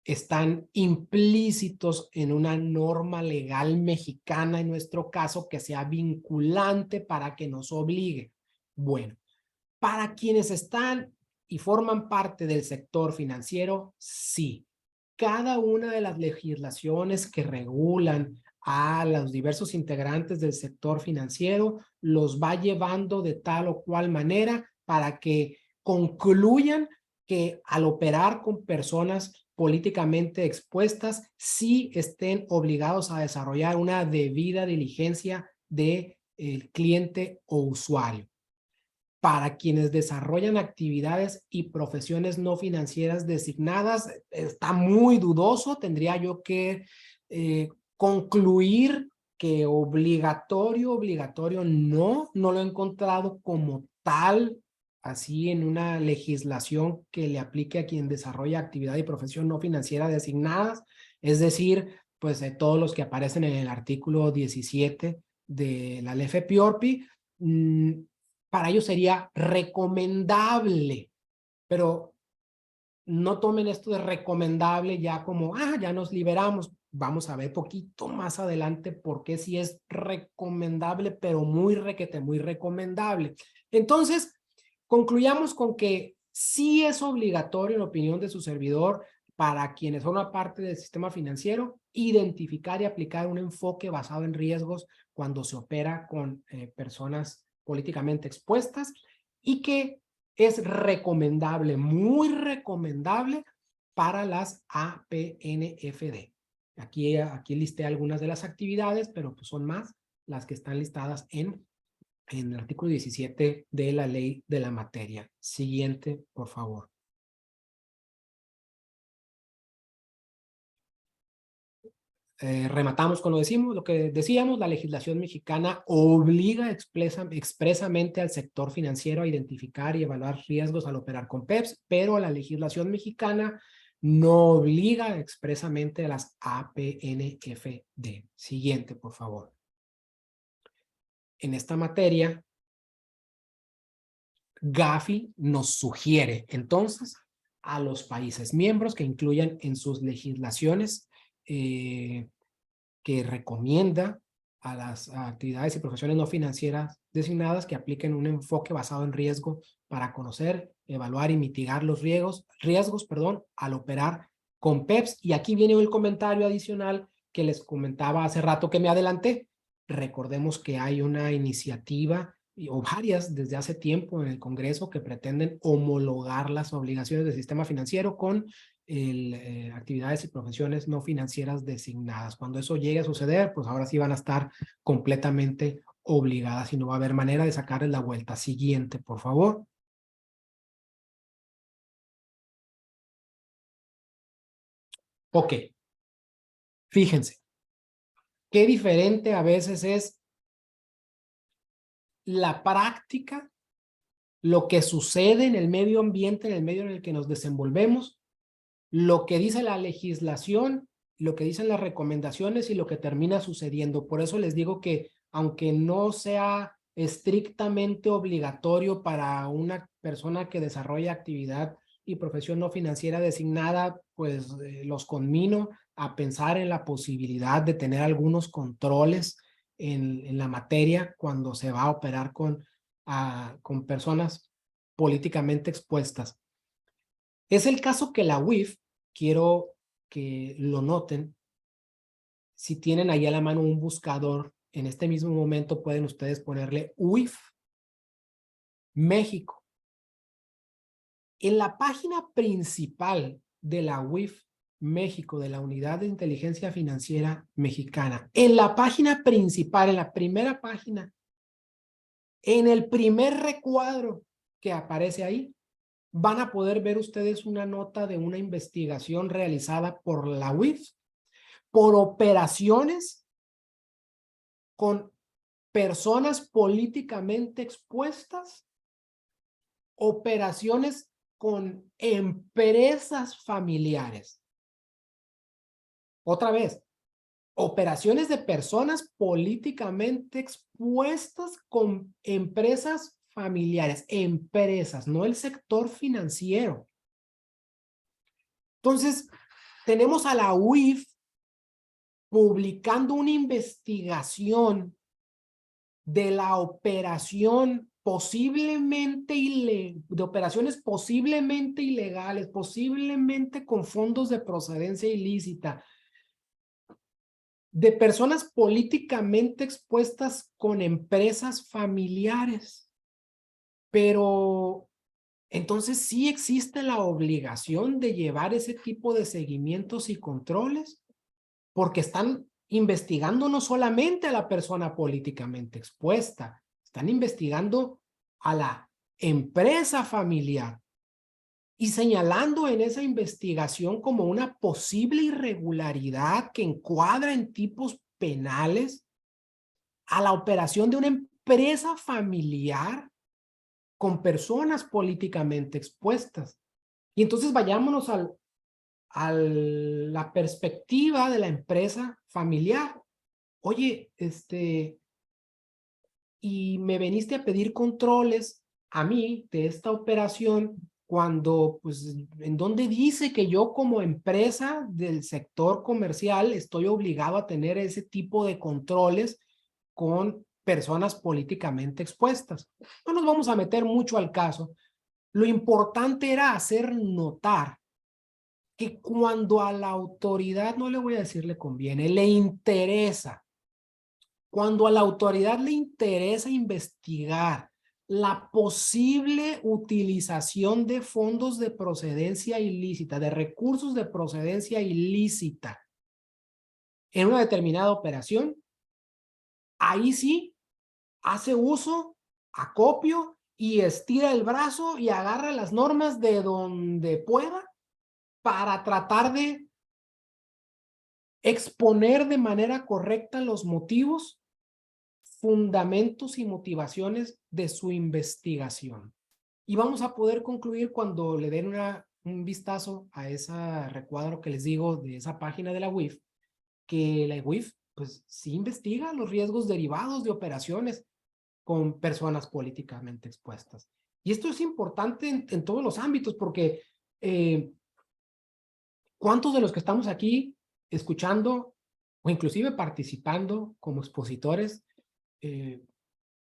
están implícitos en una norma legal mexicana, en nuestro caso, que sea vinculante para que nos obligue. Bueno, para quienes están y forman parte del sector financiero, sí. Cada una de las legislaciones que regulan a los diversos integrantes del sector financiero los va llevando de tal o cual manera para que concluyan que al operar con personas políticamente expuestas, sí estén obligados a desarrollar una debida diligencia del cliente o usuario. Para quienes desarrollan actividades y profesiones no financieras designadas, está muy dudoso. Tendría yo que concluir que obligatorio no lo he encontrado como tal, así en una legislación que le aplique a quien desarrolla actividad y profesión no financiera designadas, es decir, pues todos los que aparecen en el artículo 17 de la ley FEPIORPI. Para ellos sería recomendable, pero no tomen esto de recomendable ya como, ya nos liberamos. Vamos a ver poquito más adelante por qué sí es recomendable, pero muy requete, muy recomendable. Entonces, concluyamos con que sí es obligatorio, en opinión de su servidor, para quienes son una parte del sistema financiero, identificar y aplicar un enfoque basado en riesgos cuando se opera con personas políticamente expuestas, y que es recomendable, muy recomendable para las APNFD. Aquí listé algunas de las actividades, pero pues son más las que están listadas en el artículo 17 de la ley de la materia. Siguiente, por favor. Rematamos con lo que decíamos. La legislación mexicana obliga expresamente al sector financiero a identificar y evaluar riesgos al operar con PEPs, pero la legislación mexicana no obliga expresamente a las APNFD. Siguiente, por favor. En esta materia, Gafi nos sugiere entonces a los países miembros que incluyan en sus legislaciones que recomienda a las actividades y profesiones no financieras designadas que apliquen un enfoque basado en riesgo para conocer, evaluar y mitigar los riesgos, al operar con PEPs. Y aquí viene el comentario adicional que les comentaba hace rato que me adelanté. Recordemos que hay una iniciativa o varias desde hace tiempo en el Congreso que pretenden homologar las obligaciones del sistema financiero con actividades y profesiones no financieras designadas. Cuando eso llegue a suceder, pues ahora sí van a estar completamente obligadas y no va a haber manera de sacarles la vuelta. Siguiente, por favor. Ok. Fíjense. Qué diferente a veces es la práctica, lo que sucede en el medio ambiente, en el medio en el que nos desenvolvemos, lo que dice la legislación, lo que dicen las recomendaciones y lo que termina sucediendo. Por eso les digo que aunque no sea estrictamente obligatorio para una persona que desarrolla actividad y profesión no financiera designada, pues los conmino a pensar en la posibilidad de tener algunos controles en la materia cuando se va a operar con personas políticamente expuestas. Es el caso que la UIF, quiero que lo noten, si tienen ahí a la mano un buscador, en este mismo momento pueden ustedes ponerle UIF México. En la página principal de la UIF México, de la Unidad de Inteligencia Financiera Mexicana, en la página principal, en la primera página, en el primer recuadro que aparece ahí, van a poder ver ustedes una nota de una investigación realizada por la UIF por operaciones con personas políticamente expuestas, operaciones con empresas familiares. Otra vez, operaciones de personas políticamente expuestas con empresas familiares, empresas, no el sector financiero. Entonces, tenemos a la UIF publicando una investigación de la operación de operaciones posiblemente ilegales, posiblemente con fondos de procedencia ilícita, de personas políticamente expuestas con empresas familiares. Pero entonces sí existe la obligación de llevar ese tipo de seguimientos y controles, porque están investigando no solamente a la persona políticamente expuesta, están investigando a la empresa familiar y señalando en esa investigación como una posible irregularidad que encuadra en tipos penales a la operación de una empresa familiar con personas políticamente expuestas. Y entonces vayámonos a la perspectiva de la empresa familiar. Oye, y me veniste a pedir controles a mí de esta operación cuando, pues, ¿en dónde dice que yo como empresa del sector comercial estoy obligado a tener ese tipo de controles con personas políticamente expuestas? No nos vamos a meter mucho al caso. Lo importante era hacer notar que cuando a la autoridad, no le voy a decir le conviene, le interesa, cuando a la autoridad le interesa investigar la posible utilización de fondos de procedencia ilícita, de recursos de procedencia ilícita en una determinada operación, ahí sí hace uso, acopio y estira el brazo y agarra las normas de donde pueda para tratar de exponer de manera correcta los motivos, fundamentos y motivaciones de su investigación. Y vamos a poder concluir cuando le den un vistazo a ese recuadro que les digo de esa página de la UIF, que la UIF pues sí investiga los riesgos derivados de operaciones con personas políticamente expuestas. Y esto es importante en todos los ámbitos porque ¿cuántos de los que estamos aquí escuchando o inclusive participando como expositores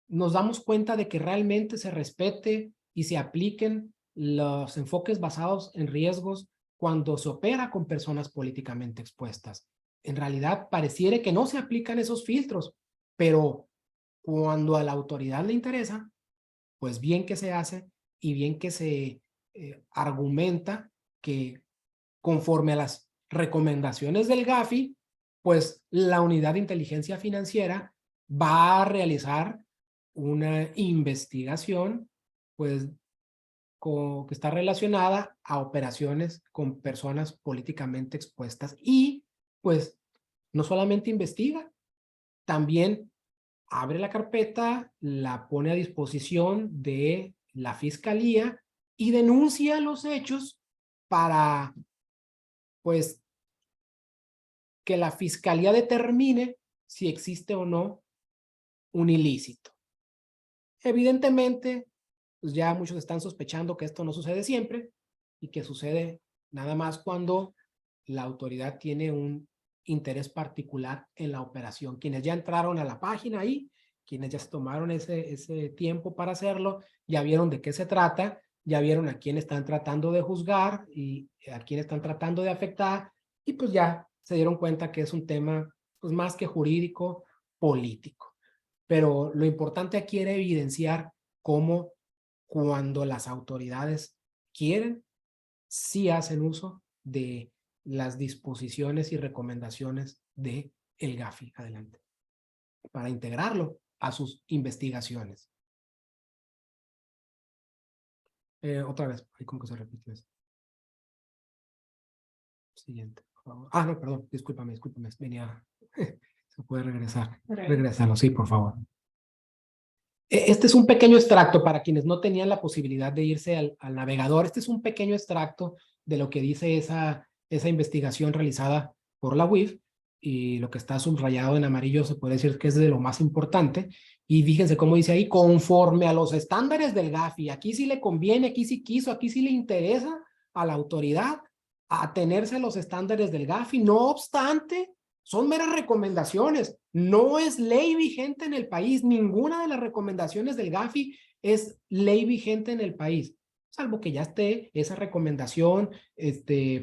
nos damos cuenta de que realmente se respete y se apliquen los enfoques basados en riesgos cuando se opera con personas políticamente expuestas? En realidad pareciera que no se aplican esos filtros, pero cuando a la autoridad le interesa, pues bien que se hace y bien que se argumenta que conforme a las recomendaciones del GAFI, pues la unidad de inteligencia financiera va a realizar una investigación, pues, que está relacionada a operaciones con personas políticamente expuestas y, pues, no solamente investiga, también abre la carpeta, la pone a disposición de la fiscalía y denuncia los hechos para, pues, que la fiscalía determine si existe o no un ilícito. Evidentemente, pues ya muchos están sospechando que esto no sucede siempre y que sucede nada más cuando la autoridad tiene un interés particular en la operación. Quienes ya entraron a la página ahí, quienes ya se tomaron ese tiempo para hacerlo, ya vieron de qué se trata, ya vieron a quién están tratando de juzgar y a quién están tratando de afectar, y pues ya se dieron cuenta que es un tema pues más que jurídico, político. Pero lo importante aquí era evidenciar cómo cuando las autoridades quieren, sí hacen uso de las disposiciones y recomendaciones de el GAFI. Adelante. Para integrarlo a sus investigaciones. Otra vez, ahí como que se repite eso. Siguiente, por favor. Ah, no, perdón, discúlpame, venía, se puede regresar. Regresarlo, sí, por favor. Este es un pequeño extracto para quienes no tenían la posibilidad de irse al navegador. Este es un pequeño extracto de lo que dice esa investigación realizada por la UIF. y lo que está subrayado en amarillo se puede decir que es de lo más importante. Y fíjense cómo dice ahí, conforme a los estándares del GAFI. Aquí sí le conviene, aquí sí quiso, aquí sí le interesa a la autoridad atenerse a los estándares del GAFI. No obstante, son meras recomendaciones. No es ley vigente en el país. Ninguna de las recomendaciones del GAFI es ley vigente en el país, salvo que ya esté esa recomendación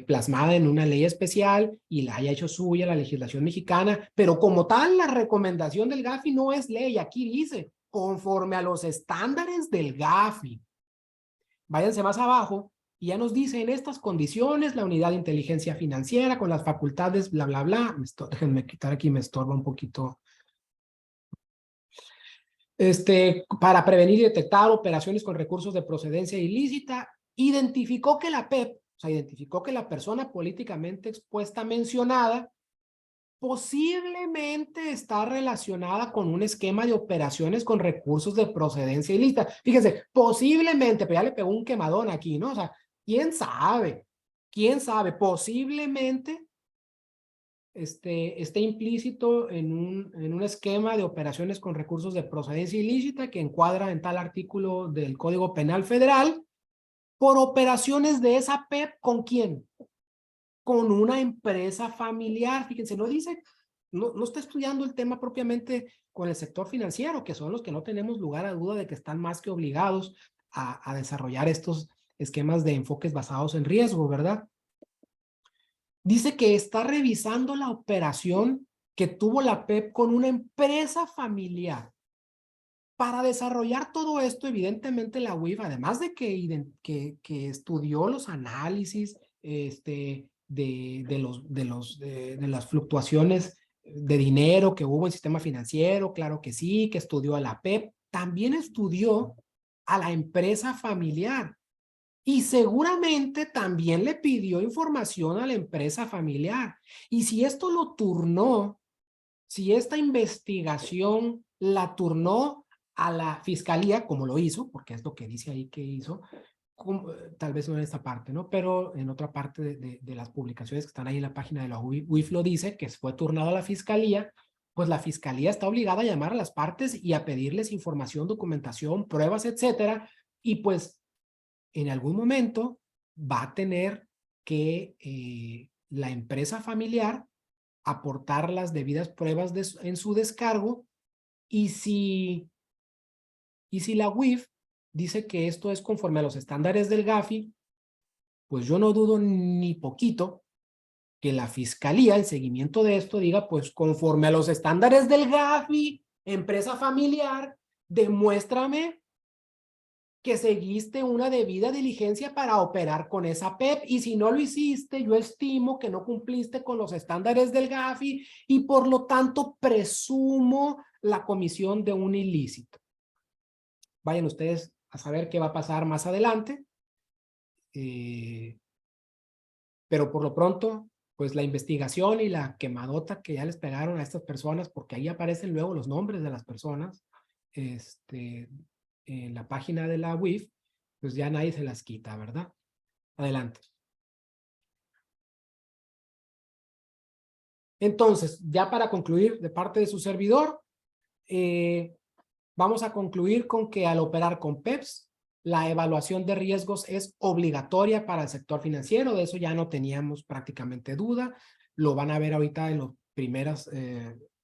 plasmada en una ley especial y la haya hecho suya la legislación mexicana, pero como tal la recomendación del GAFI no es ley. Aquí dice, conforme a los estándares del GAFI. Váyanse más abajo y ya nos dice, en estas condiciones, la unidad de inteligencia financiera con las facultades, bla, bla, bla. Déjenme quitar aquí, me estorba un poquito. Para prevenir y detectar operaciones con recursos de procedencia ilícita, identificó que la PEP, o sea, identificó que la persona políticamente expuesta mencionada posiblemente está relacionada con un esquema de operaciones con recursos de procedencia ilícita. Fíjense, posiblemente, pero ya le pegó un quemadón aquí, ¿no? O sea, ¿quién sabe? ¿Quién sabe? Posiblemente esté implícito en un esquema de operaciones con recursos de procedencia ilícita que encuadra en tal artículo del Código Penal Federal por operaciones de esa PEP. ¿Con quién? Con una empresa familiar. Fíjense, no dice, no está estudiando el tema propiamente con el sector financiero, que son los que no tenemos lugar a duda de que están más que obligados a desarrollar estos esquemas de enfoques basados en riesgo, ¿verdad? Dice que está revisando la operación que tuvo la PEP con una empresa familiar. Para desarrollar todo esto, evidentemente la UIF, además de que estudió los análisis de las fluctuaciones de dinero que hubo en el sistema financiero, claro que sí, que estudió a la PEP, también estudió a la empresa familiar. Y seguramente también le pidió información a la empresa familiar. Y si esto lo turnó, si esta investigación la turnó a la fiscalía, como lo hizo, porque es lo que dice ahí que hizo, tal vez no en esta parte, ¿no? Pero en otra parte de las publicaciones que están ahí en la página de la UIF lo dice, que fue turnado a la fiscalía, pues la fiscalía está obligada a llamar a las partes y a pedirles información, documentación, pruebas, etcétera, y pues en algún momento va a tener que la empresa familiar aportar las debidas pruebas en su descargo, y si la UIF dice que esto es conforme a los estándares del GAFI, pues yo no dudo ni poquito que la fiscalía, en seguimiento de esto, diga, pues conforme a los estándares del GAFI, empresa familiar, demuéstrame que seguiste una debida diligencia para operar con esa PEP, y si no lo hiciste, yo estimo que no cumpliste con los estándares del GAFI y por lo tanto presumo la comisión de un ilícito. Vayan ustedes a saber qué va a pasar más adelante, pero por lo pronto, pues la investigación y la quemadota que ya les pegaron a estas personas, porque ahí aparecen luego los nombres de las personas, en la página de la UIF, pues ya nadie se las quita, ¿verdad? Adelante. Entonces, ya para concluir de parte de su servidor, vamos a concluir con que al operar con PEPs, la evaluación de riesgos es obligatoria para el sector financiero. De eso ya no teníamos prácticamente duda. Lo van a ver ahorita en las primeras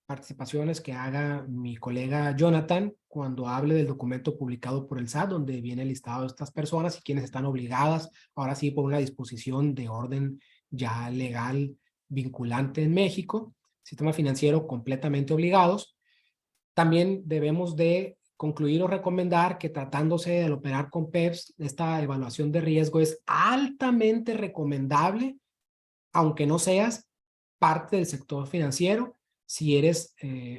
participaciones que haga mi colega Jonathan cuando hable del documento publicado por el SAT, donde viene listado de estas personas y quienes están obligadas, ahora sí, por una disposición de orden ya legal vinculante en México, sistema financiero completamente obligados. También debemos de concluir o recomendar que tratándose de operar con PEPs, esta evaluación de riesgo es altamente recomendable, aunque no seas parte del sector financiero. Si eres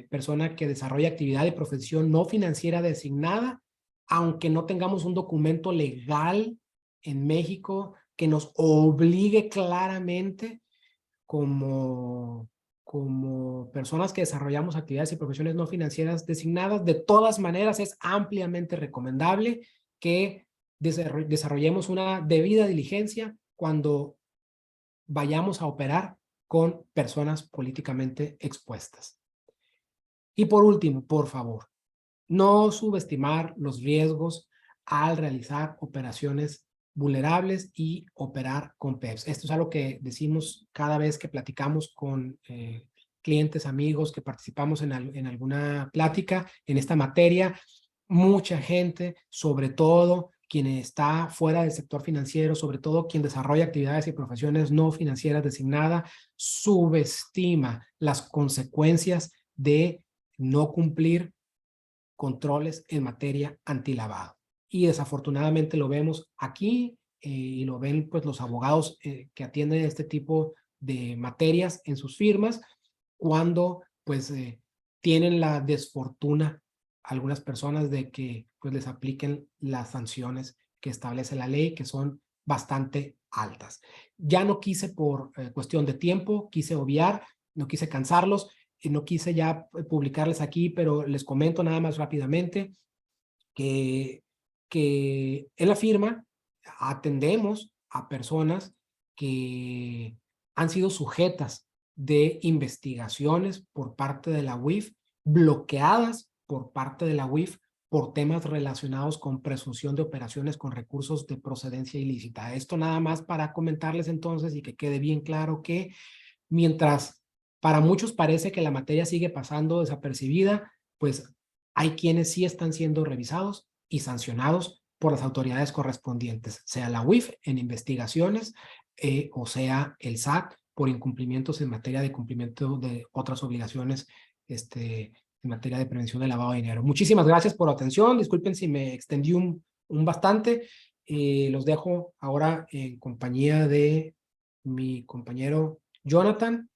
persona que desarrolla actividad de profesión no financiera designada, aunque no tengamos un documento legal en México que nos obligue claramente como personas que desarrollamos actividades y profesiones no financieras designadas, de todas maneras es ampliamente recomendable que desarrollemos una debida diligencia cuando vayamos a operar con personas políticamente expuestas. Y por último, por favor, no subestimar los riesgos al realizar operaciones vulnerables y operar con PEPs. Esto es algo que decimos cada vez que platicamos con clientes, amigos, que participamos en alguna plática en esta materia. Mucha gente, sobre todo quien está fuera del sector financiero, sobre todo quien desarrolla actividades y profesiones no financieras designadas, subestima las consecuencias de no cumplir controles en materia antilavado. Y desafortunadamente lo vemos aquí y lo ven pues los abogados que atienden este tipo de materias en sus firmas cuando pues tienen la desfortuna algunas personas de que pues les apliquen las sanciones que establece la ley, que son bastante altas. Ya no quise por cuestión de tiempo, quise obviar, no quise cansarlos, no quise ya publicarles aquí, pero les comento nada más rápidamente que en la firma atendemos a personas que han sido sujetas de investigaciones por parte de la UIF, bloqueadas por parte de la UIF por temas relacionados con presunción de operaciones con recursos de procedencia ilícita. Esto nada más para comentarles entonces y que quede bien claro que mientras para muchos parece que la materia sigue pasando desapercibida, pues hay quienes sí están siendo revisados y sancionados por las autoridades correspondientes, sea la UIF en investigaciones o sea el SAT por incumplimientos en materia de cumplimiento de otras obligaciones en materia de prevención del lavado de dinero. Muchísimas gracias por la atención. Disculpen si me extendí un bastante. Los dejo ahora en compañía de mi compañero Jonathan.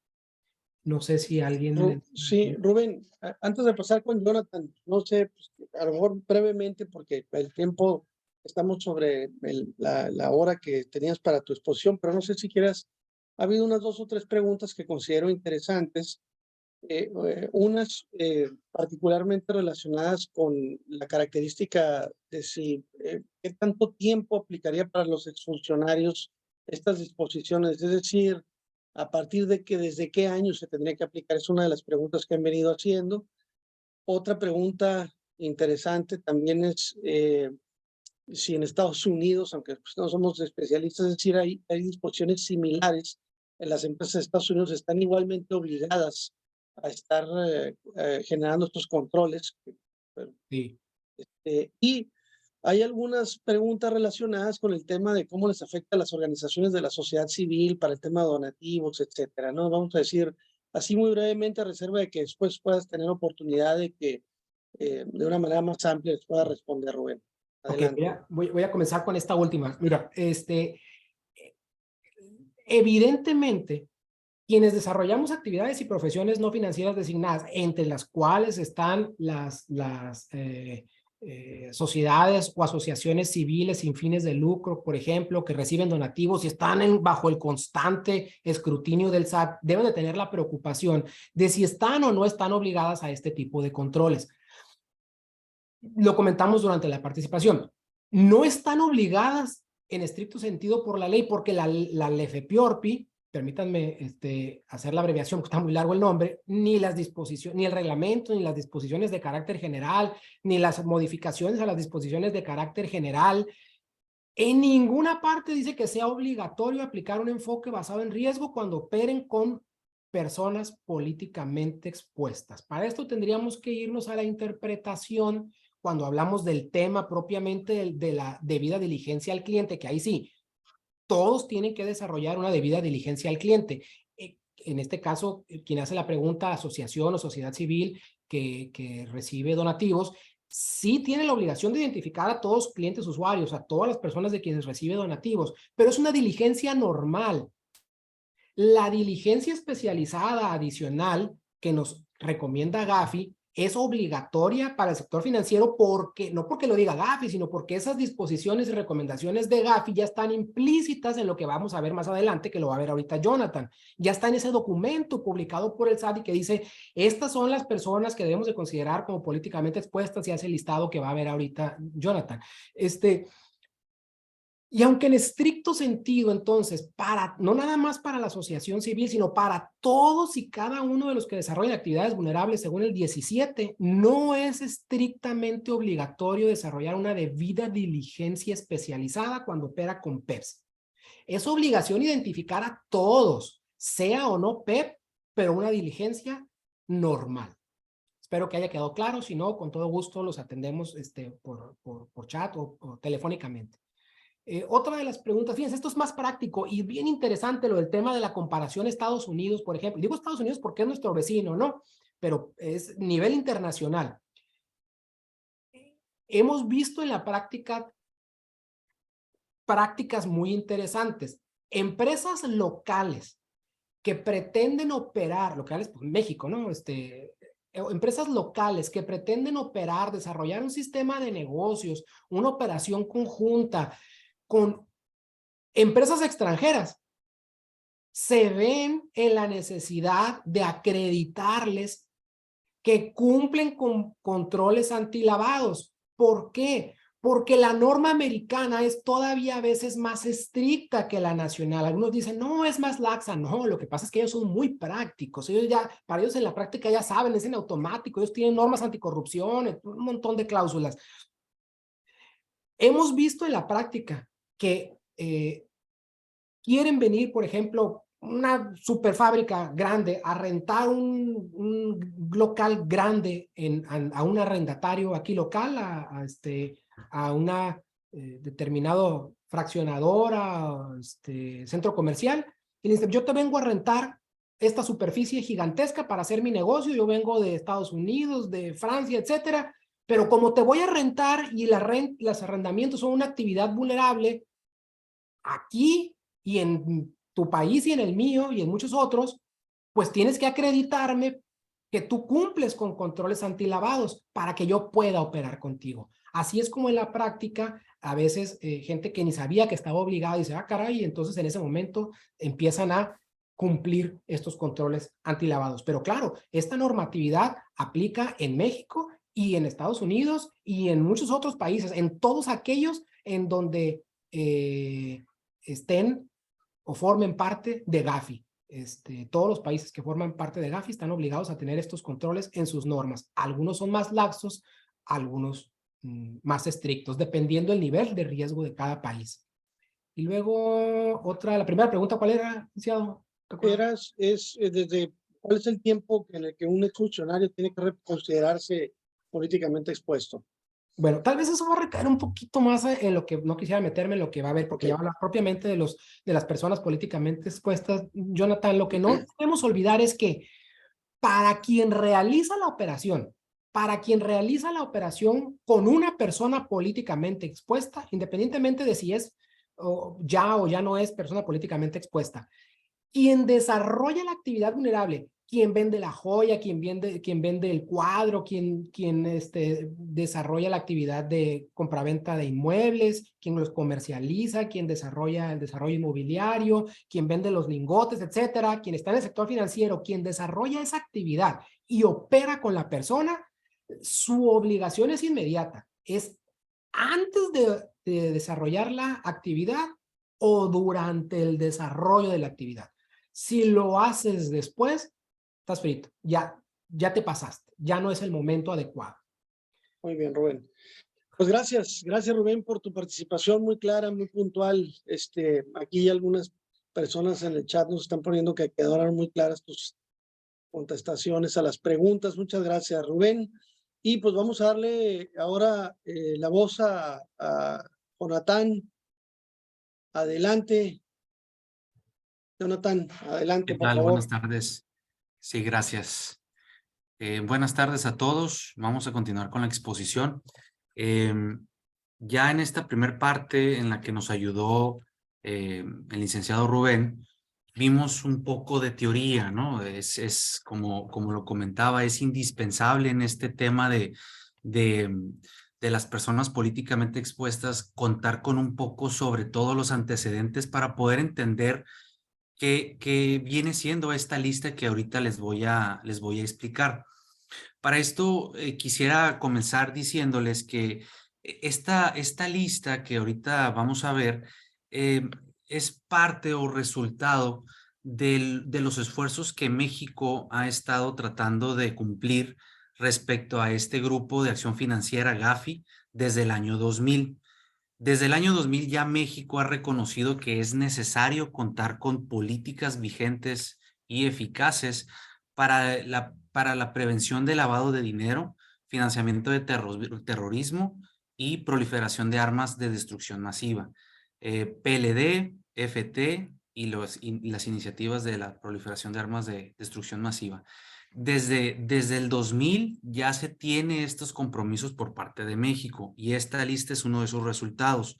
No sé si alguien... Sí, Rubén, antes de pasar con Jonathan, no sé, pues, a lo mejor brevemente, porque el tiempo, estamos sobre la hora que tenías para tu exposición, pero no sé si quieras, ha habido unas 2 o 3 preguntas que considero interesantes, unas particularmente relacionadas con la característica de si, qué tanto tiempo aplicaría para los exfuncionarios estas disposiciones, es decir, a partir de que desde qué año se tendría que aplicar, es una de las preguntas que han venido haciendo. Otra pregunta interesante también es si en Estados Unidos, aunque pues, no somos especialistas, es decir, hay disposiciones similares en las empresas de Estados Unidos, están igualmente obligadas a estar generando estos controles. Sí. Y hay algunas preguntas relacionadas con el tema de cómo les afecta a las organizaciones de la sociedad civil para el tema de donativos, etcétera, ¿no? Vamos a decir así muy brevemente, a reserva de que después puedas tener oportunidad de que de una manera más amplia les pueda responder, Rubén. Ok, Adelante. voy a comenzar con esta última. Mira, evidentemente, quienes desarrollamos actividades y profesiones no financieras designadas, entre las cuales están las sociedades o asociaciones civiles sin fines de lucro, por ejemplo, que reciben donativos y están bajo el constante escrutinio del SAT, deben de tener la preocupación de si están o no están obligadas a este tipo de controles. Lo comentamos durante la participación. No están obligadas en estricto sentido por la ley, porque la LEFEPIORPI, permítanme hacer la abreviación, porque está muy largo el nombre, ni las disposiciones, ni el reglamento, ni las disposiciones de carácter general, ni las modificaciones a las disposiciones de carácter general, en ninguna parte dice que sea obligatorio aplicar un enfoque basado en riesgo cuando operen con personas políticamente expuestas. Para esto tendríamos que irnos a la interpretación cuando hablamos del tema propiamente de la debida diligencia al cliente, que ahí sí, todos tienen que desarrollar una debida diligencia al cliente. En este caso, quien hace la pregunta, asociación o sociedad civil que recibe donativos, sí tiene la obligación de identificar a todos los clientes usuarios, a todas las personas de quienes recibe donativos, pero es una diligencia normal. La diligencia especializada adicional que nos recomienda Gafi es obligatoria para el sector financiero porque, no porque lo diga Gafi, sino porque esas disposiciones y recomendaciones de Gafi ya están implícitas en lo que vamos a ver más adelante, que lo va a ver ahorita Jonathan. Ya está en ese documento publicado por el SAT y que dice, estas son las personas que debemos de considerar como políticamente expuestas y hace el listado que va a ver ahorita Jonathan. Y aunque en estricto sentido, entonces, no nada más para la asociación civil, sino para todos y cada uno de los que desarrollan actividades vulnerables, según el 17, no es estrictamente obligatorio desarrollar una debida diligencia especializada cuando opera con PEPs. Es obligación identificar a todos, sea o no PEP, pero una diligencia normal. Espero que haya quedado claro, si no, con todo gusto los atendemos por chat o telefónicamente. Otra de las preguntas, fíjense, esto es más práctico y bien interesante lo del tema de la comparación Estados Unidos, por ejemplo. Digo Estados Unidos porque es nuestro vecino, ¿no? Pero es nivel internacional. Hemos visto en la práctica prácticas muy interesantes. Empresas locales que pretenden operar, locales, pues México, ¿no? Empresas locales que pretenden operar, desarrollar un sistema de negocios, una operación conjunta con empresas extranjeras, se ven en la necesidad de acreditarles que cumplen con controles antilavados. ¿Por qué? Porque la norma americana es todavía a veces más estricta que la nacional. Algunos dicen, no, es más laxa. No, lo que pasa es que ellos son muy prácticos. Para ellos en la práctica ya saben, es en automático. Ellos tienen normas anticorrupción, un montón de cláusulas. Hemos visto en la práctica que quieren venir, por ejemplo, una super fábrica grande a rentar un local grande a un arrendatario aquí local, a una determinado fraccionadora, centro comercial, y le dicen, yo te vengo a rentar esta superficie gigantesca para hacer mi negocio, yo vengo de Estados Unidos, de Francia, etcétera, pero como te voy a rentar y los arrendamientos son una actividad vulnerable, aquí y en tu país y en el mío y en muchos otros, pues tienes que acreditarme que tú cumples con controles antilavados para que yo pueda operar contigo. Así es como en la práctica, a veces gente que ni sabía que estaba obligada dice, ah, caray, y entonces en ese momento empiezan a cumplir estos controles antilavados. Pero claro, esta normatividad aplica en México y en Estados Unidos y en muchos otros países, en todos aquellos en donde estén o formen parte de Gafi. Todos los países que forman parte de Gafi están obligados a tener estos controles en sus normas. Algunos son más laxos, algunos más estrictos, dependiendo del nivel de riesgo de cada país. Y luego, la primera pregunta, ¿cuál era, licenciado? Desde cuál es el tiempo en el que un exfuncionario tiene que considerarse políticamente expuesto. Bueno, tal vez eso va a recaer un poquito más en lo que no quisiera meterme en lo que va a haber, porque ya habla propiamente de las personas políticamente expuestas. Jonathan, lo que no debemos olvidar es que para quien realiza la operación con una persona políticamente expuesta, independientemente de si es o ya no es persona políticamente expuesta, quien desarrolla la actividad vulnerable, quien vende la joya, quien vende el cuadro, quien desarrolla la actividad de compraventa de inmuebles, quien los comercializa, quien desarrolla el desarrollo inmobiliario, quien vende los lingotes, etcétera, quien está en el sector financiero, quien desarrolla esa actividad y opera con la persona, su obligación es inmediata. Es antes de desarrollar la actividad o durante el desarrollo de la actividad. Si lo haces después, estás frito. Ya te pasaste. Ya no es el momento adecuado. Muy bien, Rubén. Pues gracias Rubén por tu participación muy clara, muy puntual. Aquí algunas personas en el chat nos están poniendo que quedaron muy claras tus contestaciones a las preguntas. Muchas gracias, Rubén. Y pues vamos a darle ahora la voz a Jonathan. Adelante. Jonathan, adelante, ¿Qué por tal? favor. Buenas tardes. Sí, gracias. Buenas tardes a todos. Vamos a continuar con la exposición. Ya en esta primer parte en la que nos ayudó el licenciado Rubén, vimos un poco de teoría, ¿no? Es como lo comentaba, es indispensable en este tema de las personas políticamente expuestas contar con un poco sobre todos los antecedentes para poder entender qué viene siendo esta lista que ahorita les voy a explicar. Para esto quisiera comenzar diciéndoles que Esta lista que ahorita vamos a ver es parte o resultado de los esfuerzos que México ha estado tratando de cumplir respecto a este grupo de acción financiera Gafi desde el año 2000. Desde el año 2000 ya México ha reconocido que es necesario contar con políticas vigentes y eficaces para la prevención de lavado de dinero, financiamiento de terrorismo y proliferación de armas de destrucción masiva. PLD, FT y las iniciativas de la proliferación de armas de destrucción masiva. Desde el 2000 ya se tiene estos compromisos por parte de México y esta lista es uno de sus resultados.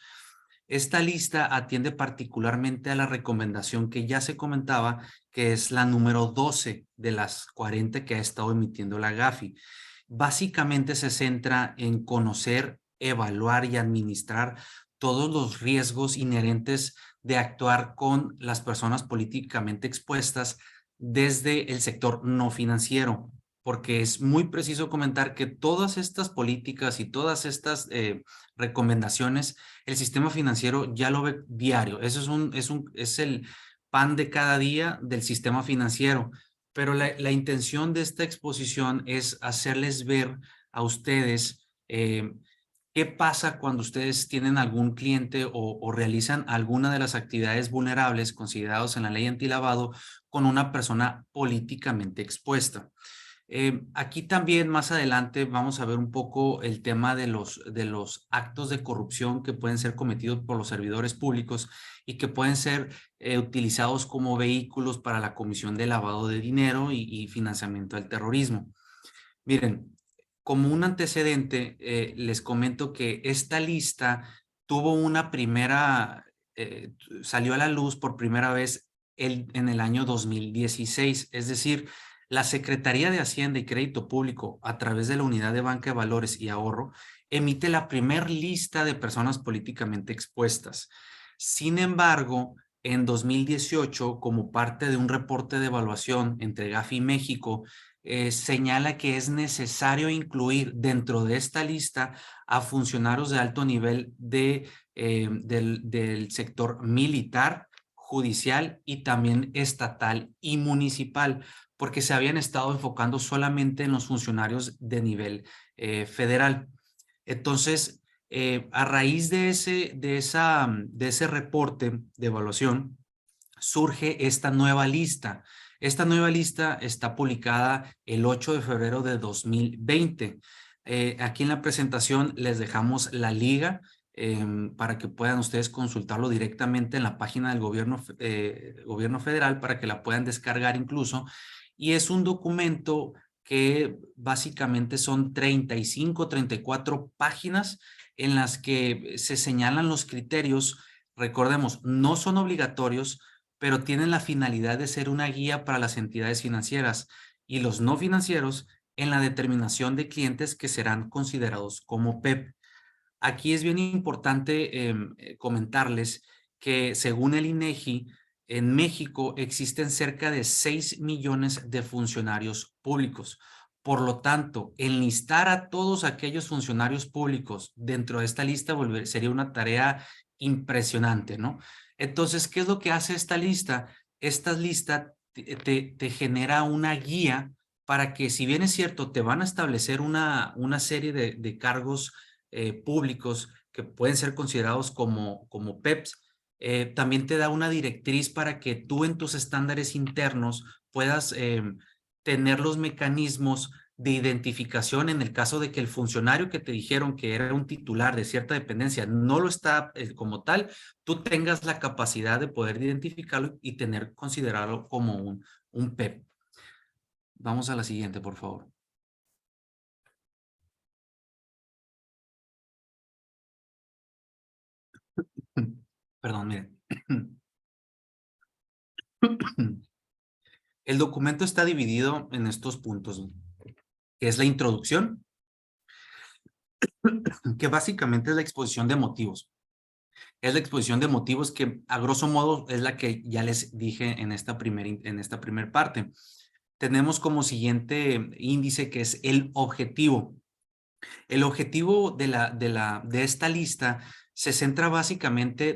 Esta lista atiende particularmente a la recomendación que ya se comentaba, que es la número 12 de las 40 que ha estado emitiendo la Gafi. Básicamente se centra en conocer, evaluar y administrar todos los riesgos inherentes de actuar con las personas políticamente expuestas desde el sector no financiero, porque es muy preciso comentar que todas estas políticas y todas estas recomendaciones, el sistema financiero ya lo ve diario. Eso es el pan de cada día del sistema financiero. Pero la intención de esta exposición es hacerles ver a ustedes qué pasa cuando ustedes tienen algún cliente o realizan alguna de las actividades vulnerables considerados en la ley antilavado con una persona políticamente expuesta. Aquí también más adelante vamos a ver un poco el tema de los actos de corrupción que pueden ser cometidos por los servidores públicos y que pueden ser utilizados como vehículos para la comisión de lavado de dinero y financiamiento del terrorismo. Miren, como un antecedente, les comento que esta lista tuvo salió a la luz por primera vez en el año 2016, es decir, la Secretaría de Hacienda y Crédito Público, a través de la Unidad de Banca de Valores y Ahorro, emite la primer lista de personas políticamente expuestas. Sin embargo, en 2018, como parte de un reporte de evaluación entre Gafi y México, señala que es necesario incluir dentro de esta lista a funcionarios de alto nivel del sector militar, judicial y también estatal y municipal, porque se habían estado enfocando solamente en los funcionarios de nivel federal. Entonces, a raíz de ese reporte de evaluación, surge esta nueva lista. Esta nueva lista está publicada el 8 de febrero de 2020. Aquí en la presentación les dejamos la liga para que puedan ustedes consultarlo directamente en la página del gobierno federal para que la puedan descargar incluso. Y es un documento que básicamente son 35, 34 páginas en las que se señalan los criterios. Recordemos, no son obligatorios, pero tienen la finalidad de ser una guía para las entidades financieras y los no financieros en la determinación de clientes que serán considerados como PEP. Aquí es bien importante comentarles que según el INEGI, en México existen cerca de 6 millones de funcionarios públicos. Por lo tanto, enlistar a todos aquellos funcionarios públicos dentro de esta lista sería una tarea impresionante, ¿no? Entonces, ¿qué es lo que hace esta lista? Esta lista te genera una guía para que, si bien es cierto, te van a establecer una serie de cargos públicos que pueden ser considerados como PEPs, también te da una directriz para que tú en tus estándares internos puedas tener los mecanismos de identificación en el caso de que el funcionario que te dijeron que era un titular de cierta dependencia no lo está como tal, tú tengas la capacidad de poder identificarlo y considerarlo como un PEP. Vamos a la siguiente, por favor. Perdón, miren. El documento está dividido en estos puntos, que es la introducción, que básicamente es la exposición de motivos. Es la exposición de motivos que, a grosso modo, es la que ya les dije en esta primer parte. Tenemos como siguiente índice que es el objetivo. El objetivo de esta lista se centra básicamente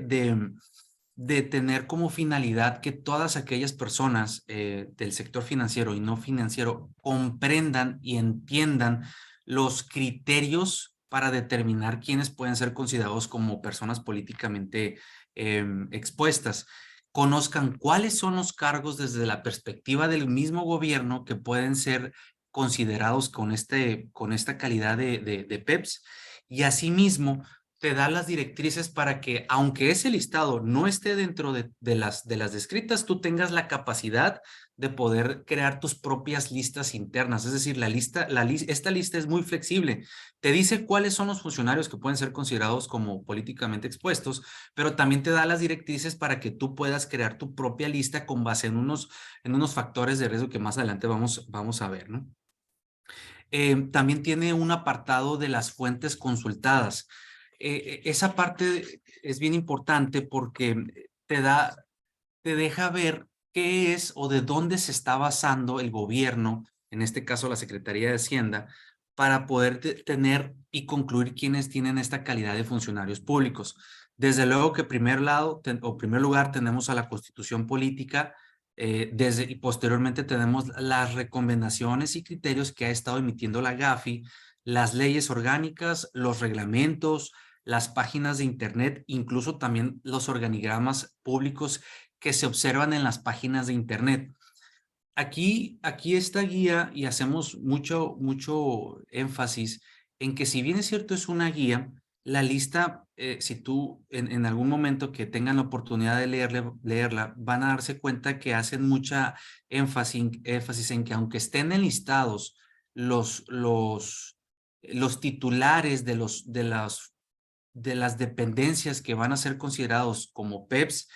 de tener como finalidad que todas aquellas personas del sector financiero y no financiero comprendan y entiendan los criterios para determinar quiénes pueden ser considerados como personas políticamente expuestas. Conozcan cuáles son los cargos desde la perspectiva del mismo gobierno que pueden ser considerados con esta calidad de PEPs, y asimismo te da las directrices para que, aunque ese listado no esté dentro de las descritas, tú tengas la capacidad de poder crear tus propias listas internas. Es decir, esta lista es muy flexible. Te dice cuáles son los funcionarios que pueden ser considerados como políticamente expuestos, pero también te da las directrices para que tú puedas crear tu propia lista con base en unos factores de riesgo que más adelante vamos a ver, ¿no? También tiene un apartado de las fuentes consultadas. Esa parte es bien importante porque te deja ver qué es o de dónde se está basando el gobierno, en este caso la Secretaría de Hacienda, para poder tener y concluir quiénes tienen esta calidad de funcionarios públicos. Desde luego que primer lugar tenemos a la Constitución Política, y posteriormente tenemos las recomendaciones y criterios que ha estado emitiendo la GAFI, las leyes orgánicas, los reglamentos, las páginas de internet, incluso también los organigramas públicos que se observan en las páginas de internet. Aquí esta guía, y hacemos mucho énfasis en que si bien es cierto es una guía, la lista, si tú en algún momento que tengan la oportunidad de leerla, van a darse cuenta que hacen mucha énfasis en que aunque estén enlistados los titulares de las dependencias que van a ser considerados como PEPs,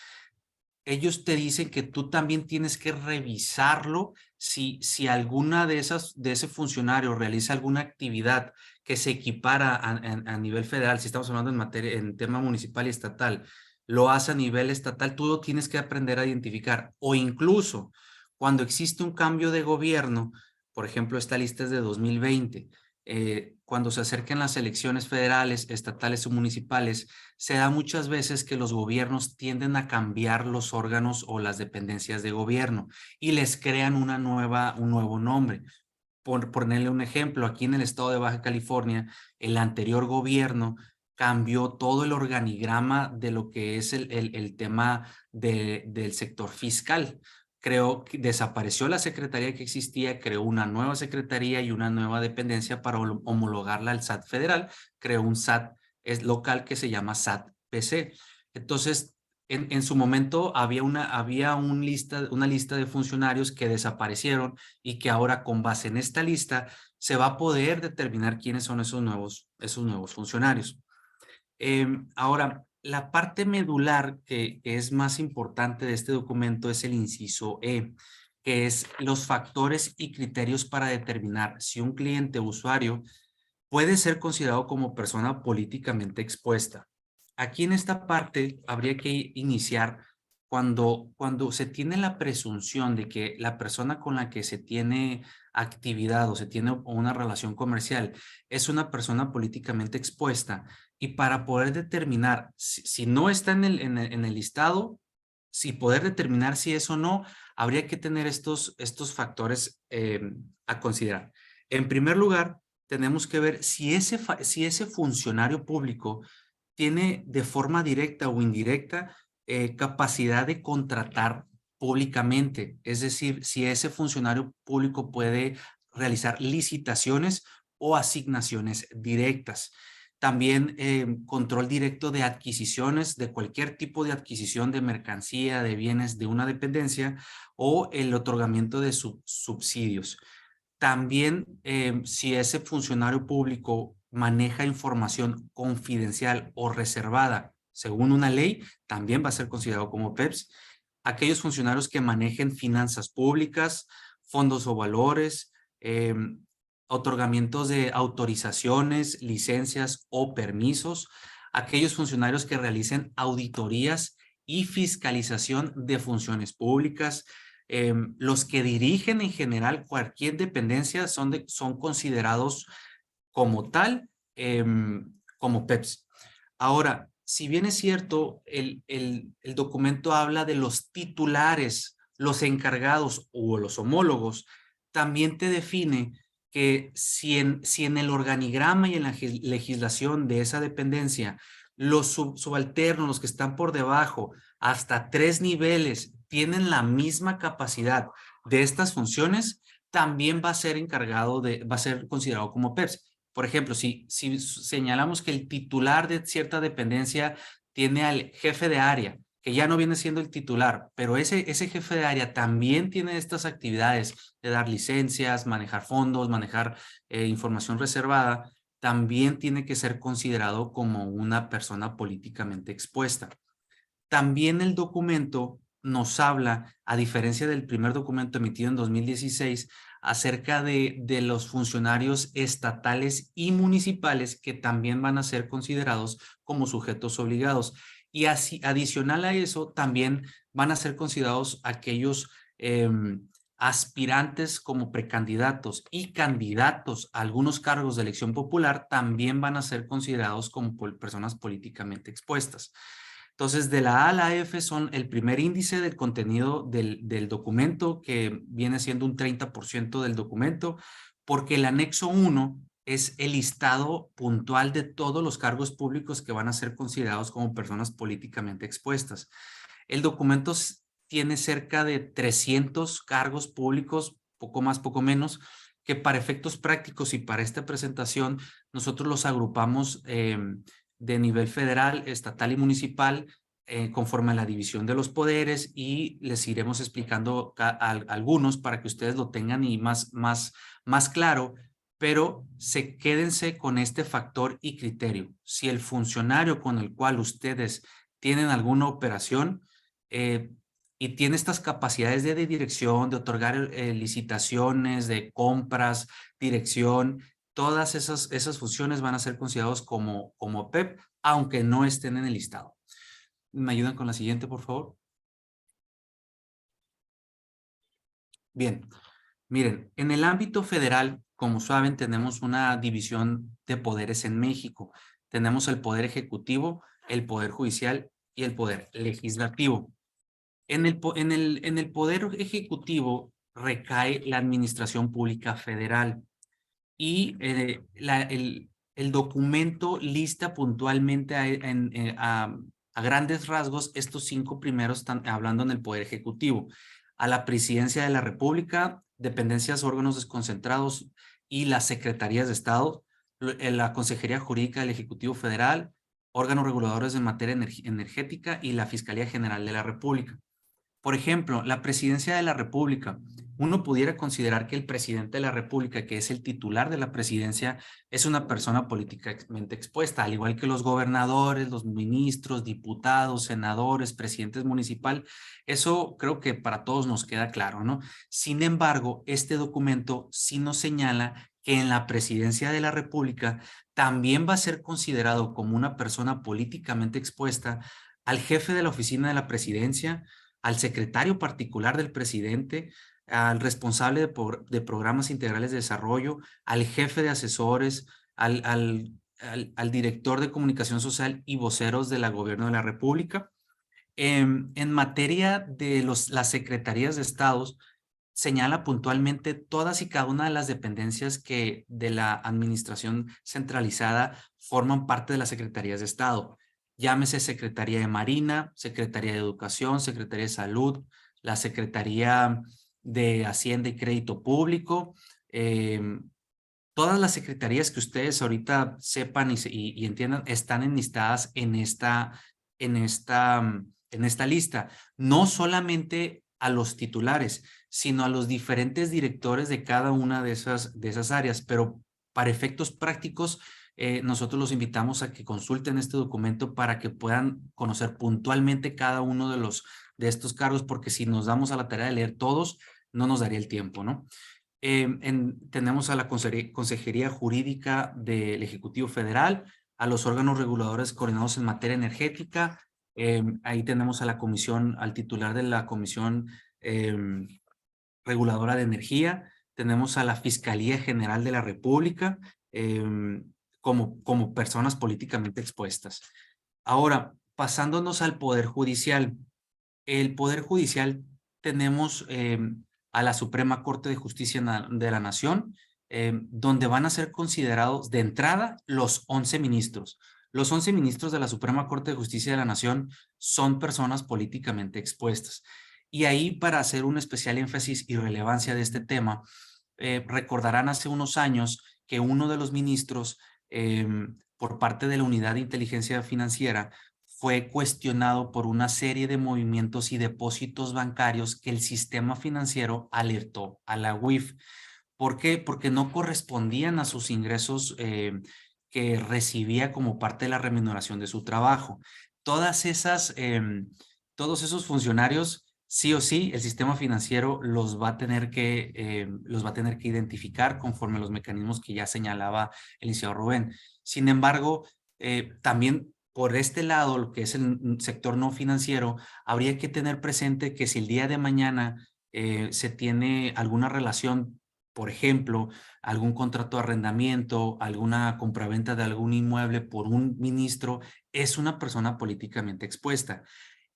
ellos te dicen que tú también tienes que revisarlo si alguna de ese funcionario realiza alguna actividad que se equipara a nivel federal. Si estamos hablando en tema municipal y estatal, lo hace a nivel estatal, tú lo tienes que aprender a identificar. O incluso cuando existe un cambio de gobierno, por ejemplo, esta lista es de 2020, cuando se acerquen las elecciones federales, estatales o municipales, se da muchas veces que los gobiernos tienden a cambiar los órganos o las dependencias de gobierno y les crean un nuevo nombre. Por ponerle un ejemplo, aquí en el estado de Baja California, el anterior gobierno cambió todo el organigrama de lo que es el tema del sector fiscal. Desapareció la secretaría que existía, creó una nueva secretaría y una nueva dependencia para homologarla al SAT federal, creó un SAT local que se llama SAT PC. Entonces, en su momento había una lista de funcionarios que desaparecieron y que ahora con base en esta lista se va a poder determinar quiénes son esos nuevos funcionarios. Ahora, la parte medular que es más importante de este documento es el inciso E, que es los factores y criterios para determinar si un cliente o usuario puede ser considerado como persona políticamente expuesta. Aquí en esta parte habría que iniciar cuando se tiene la presunción de que la persona con la que se tiene actividad o se tiene una relación comercial es una persona políticamente expuesta, y para poder determinar si no está en el listado, si poder determinar si es o no, habría que tener estos factores a considerar. En primer lugar, tenemos que ver si ese funcionario público tiene de forma directa o indirecta capacidad de contratar públicamente. Es decir, si ese funcionario público puede realizar licitaciones o asignaciones directas. También control directo de adquisiciones, de cualquier tipo de adquisición de mercancía, de bienes de una dependencia, o el otorgamiento de subsidios. También, si ese funcionario público maneja información confidencial o reservada según una ley, también va a ser considerado como PEPs. Aquellos funcionarios que manejen finanzas públicas, fondos o valores, otorgamientos de autorizaciones, licencias o permisos. Aquellos funcionarios que realicen auditorías y fiscalización de funciones públicas. Los que dirigen en general cualquier dependencia son considerados como tal, como PEPS. Ahora, si bien es cierto, el documento habla de los titulares, los encargados o los homólogos, también te define que si en el organigrama y en la legislación de esa dependencia, los subalternos, los que están por debajo, hasta 3 niveles, tienen la misma capacidad de estas funciones, también va a ser va a ser considerado como PEPS. Por ejemplo, si señalamos que el titular de cierta dependencia tiene al jefe de área, que ya no viene siendo el titular, pero ese jefe de área también tiene estas actividades de dar licencias, manejar fondos, manejar información reservada, también tiene que ser considerado como una persona políticamente expuesta. También el documento nos habla, a diferencia del primer documento emitido en 2016, acerca de los funcionarios estatales y municipales que también van a ser considerados como sujetos obligados. Y así, adicional a eso, también van a ser considerados aquellos aspirantes como precandidatos y candidatos a algunos cargos de elección popular, también van a ser considerados como personas políticamente expuestas. Entonces, de la A a la F son el primer índice del contenido del documento, que viene siendo un 30% del documento, porque el anexo 1 es el listado puntual de todos los cargos públicos que van a ser considerados como personas políticamente expuestas. El documento tiene cerca de 300 cargos públicos, poco más, poco menos, que para efectos prácticos y para esta presentación, nosotros los agrupamos de nivel federal, estatal y municipal, conforme a la división de los poderes, y les iremos explicando algunos para que ustedes lo tengan y más claro, pero quédense con este factor y criterio. Si el funcionario con el cual ustedes tienen alguna operación y tiene estas capacidades de dirección, de otorgar licitaciones, de compras, dirección, todas esas funciones van a ser considerados como PEP, aunque no estén en el listado. ¿Me ayudan con la siguiente, por favor? Bien, miren, en el ámbito federal, como saben, tenemos una división de poderes en México. Tenemos el poder ejecutivo, el poder judicial y el poder legislativo. En el poder ejecutivo recae la administración pública federal. Y el documento lista puntualmente a grandes rasgos estos 5 primeros, están hablando en el Poder Ejecutivo: a la Presidencia de la República, dependencias, órganos desconcentrados y las secretarías de Estado, la Consejería Jurídica del Ejecutivo Federal, órganos reguladores en materia energética y la Fiscalía General de la República. Por ejemplo, la Presidencia de la República. Uno pudiera considerar que el presidente de la República, que es el titular de la presidencia, es una persona políticamente expuesta, al igual que los gobernadores, los ministros, diputados, senadores, presidentes municipal. Eso creo que para todos nos queda claro, ¿no? Sin embargo, este documento sí nos señala que en la presidencia de la República también va a ser considerado como una persona políticamente expuesta al jefe de la oficina de la presidencia, al secretario particular del presidente, al responsable de programas integrales de desarrollo, al jefe de asesores, al director de comunicación social y voceros del gobierno de la República. En materia de las secretarías de Estados, señala puntualmente todas y cada una de las dependencias que de la administración centralizada forman parte de las secretarías de Estado. Llámese Secretaría de Marina, Secretaría de Educación, Secretaría de Salud, la Secretaría de Hacienda y Crédito Público, todas las secretarías que ustedes ahorita sepan y entiendan están enlistadas en esta lista. No solamente a los titulares, sino a los diferentes directores de cada una de esas áreas, pero para efectos prácticos, nosotros los invitamos a que consulten este documento para que puedan conocer puntualmente cada uno de estos cargos, porque si nos damos a la tarea de leer todos, no nos daría el tiempo, ¿no? Tenemos a la Consejería Jurídica del Ejecutivo Federal, a los órganos reguladores coordinados en materia energética. Ahí tenemos a la comisión, al titular de la Comisión Reguladora de Energía. Tenemos a la Fiscalía General de la República, como personas políticamente expuestas. Ahora, pasándonos al Poder Judicial. El Poder Judicial tenemos a la Suprema Corte de Justicia de la Nación, donde van a ser considerados de entrada los 11 ministros. Los 11 ministros de la Suprema Corte de Justicia de la Nación son personas políticamente expuestas. Y ahí, para hacer un especial énfasis y relevancia de este tema, recordarán hace unos años que uno de los ministros, por parte de la Unidad de Inteligencia Financiera, fue cuestionado por una serie de movimientos y depósitos bancarios que el sistema financiero alertó a la UIF. ¿Por qué? Porque no correspondían a sus ingresos que recibía como parte de la remuneración de su trabajo. Todos esos funcionarios, sí o sí, el sistema financiero los va a tener que identificar conforme a los mecanismos que ya señalaba el licenciado Rubén. Sin embargo, también por este lado, lo que es el sector no financiero, habría que tener presente que si el día de mañana se tiene alguna relación, por ejemplo, algún contrato de arrendamiento, alguna compraventa de algún inmueble por un ministro, es una persona políticamente expuesta.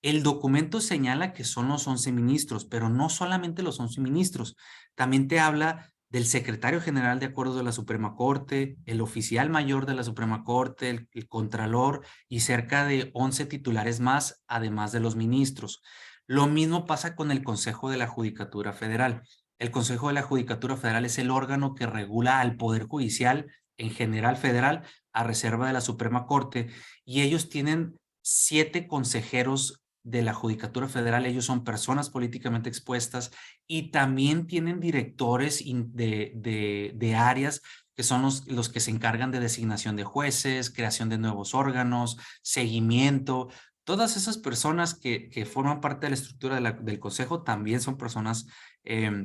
El documento señala que son los 11 ministros, pero no solamente los 11 ministros, también te habla del secretario general de acuerdos de la Suprema Corte, el oficial mayor de la Suprema Corte, el contralor y cerca de 11 titulares más, además de los ministros. Lo mismo pasa con el Consejo de la Judicatura Federal. El Consejo de la Judicatura Federal es el órgano que regula al Poder Judicial en general federal, a reserva de la Suprema Corte, y ellos tienen 7 consejeros de la Judicatura Federal. Ellos son personas políticamente expuestas y también tienen directores de áreas que son los que se encargan de designación de jueces, creación de nuevos órganos, seguimiento. Todas esas personas que forman parte de la estructura del Consejo también son personas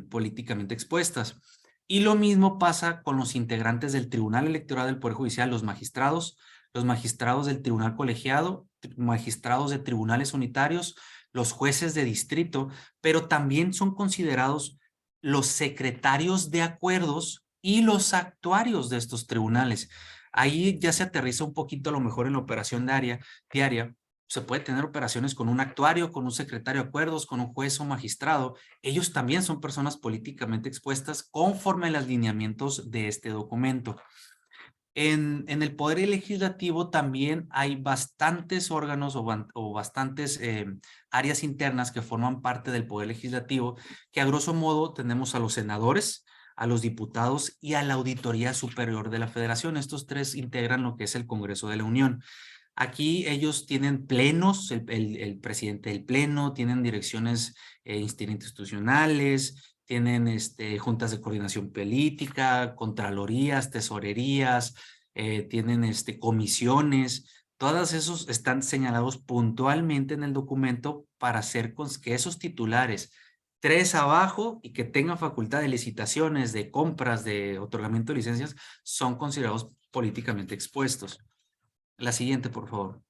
políticamente expuestas. Y lo mismo pasa con los integrantes del Tribunal Electoral del Poder Judicial, los magistrados del Tribunal Colegiado, magistrados de tribunales unitarios, los jueces de distrito, pero también son considerados los secretarios de acuerdos y los actuarios de estos tribunales. Ahí ya se aterriza un poquito a lo mejor en la operación diaria. Se puede tener operaciones con un actuario, con un secretario de acuerdos, con un juez o magistrado. Ellos también son personas políticamente expuestas conforme a los lineamientos de este documento. En el Poder Legislativo también hay bastantes órganos o bastantes áreas internas que forman parte del Poder Legislativo, que a grosso modo tenemos a los senadores, a los diputados y a la Auditoría Superior de la Federación. Estos 3 integran lo que es el Congreso de la Unión. Aquí ellos tienen plenos, el presidente del pleno, tienen direcciones interinstitucionales, tienen juntas de coordinación política, contralorías, tesorerías, tienen comisiones. Todos esos están señalados puntualmente en el documento para hacer con que esos titulares 3 abajo y que tengan facultad de licitaciones, de compras, de otorgamiento de licencias, son considerados políticamente expuestos. La siguiente, por favor.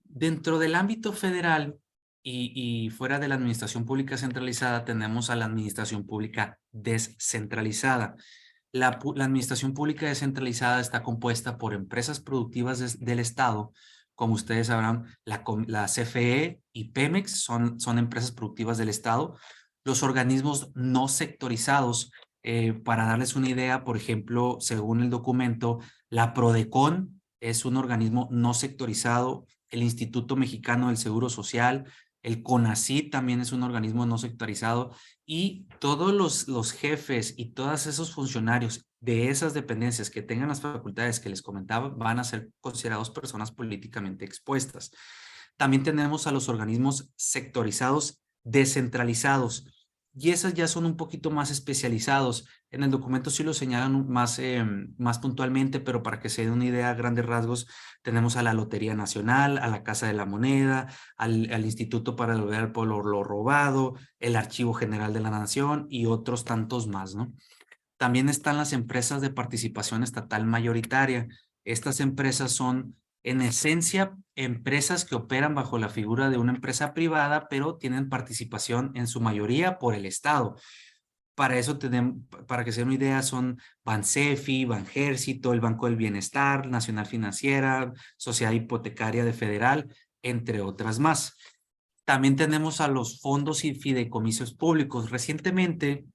Dentro del ámbito federal y fuera de la administración pública centralizada, tenemos a la administración pública descentralizada. La administración pública descentralizada está compuesta por empresas productivas del Estado. Como ustedes sabrán, la CFE y Pemex son empresas productivas del Estado. Los organismos no sectorizados, para darles una idea, por ejemplo, según el documento, la PRODECON es un organismo no sectorizado, el Instituto Mexicano del Seguro Social, el CONACYT también es un organismo no sectorizado, y todos los jefes y todos esos funcionarios de esas dependencias que tengan las facultades que les comentaba van a ser considerados personas políticamente expuestas. También tenemos a los organismos sectorizados descentralizados, y esas ya son un poquito más especializados. En el documento sí lo señalan más puntualmente, pero para que se den una idea a grandes rasgos, tenemos a la Lotería Nacional, a la Casa de la Moneda, al Instituto para Devolver al Pueblo lo Robado, el Archivo General de la Nación y otros tantos más, ¿no? También están las empresas de participación estatal mayoritaria. Estas empresas son, en esencia, empresas que operan bajo la figura de una empresa privada, pero tienen participación en su mayoría por el Estado. Para eso tenemos, para que se den una idea, son Bansefi, Banjército, el Banco del Bienestar, Nacional Financiera, Sociedad Hipotecaria de Federal, entre otras más. También tenemos a los fondos y fideicomisos públicos. Recientemente,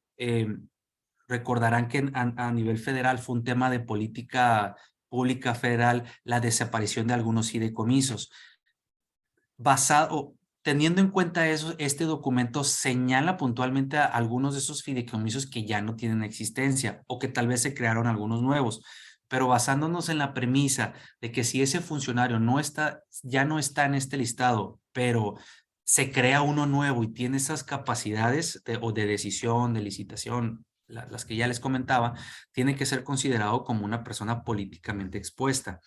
recordarán que a nivel federal fue un tema de política pública federal la desaparición de algunos fideicomisos. Teniendo en cuenta eso, este documento señala puntualmente a algunos de esos fideicomisos que ya no tienen existencia o que tal vez se crearon algunos nuevos. Pero basándonos en la premisa de que si ese funcionario ya no está en este listado, pero se crea uno nuevo y tiene esas capacidades de decisión, de licitación, las que ya les comentaba, tiene que ser considerado como una persona políticamente expuesta.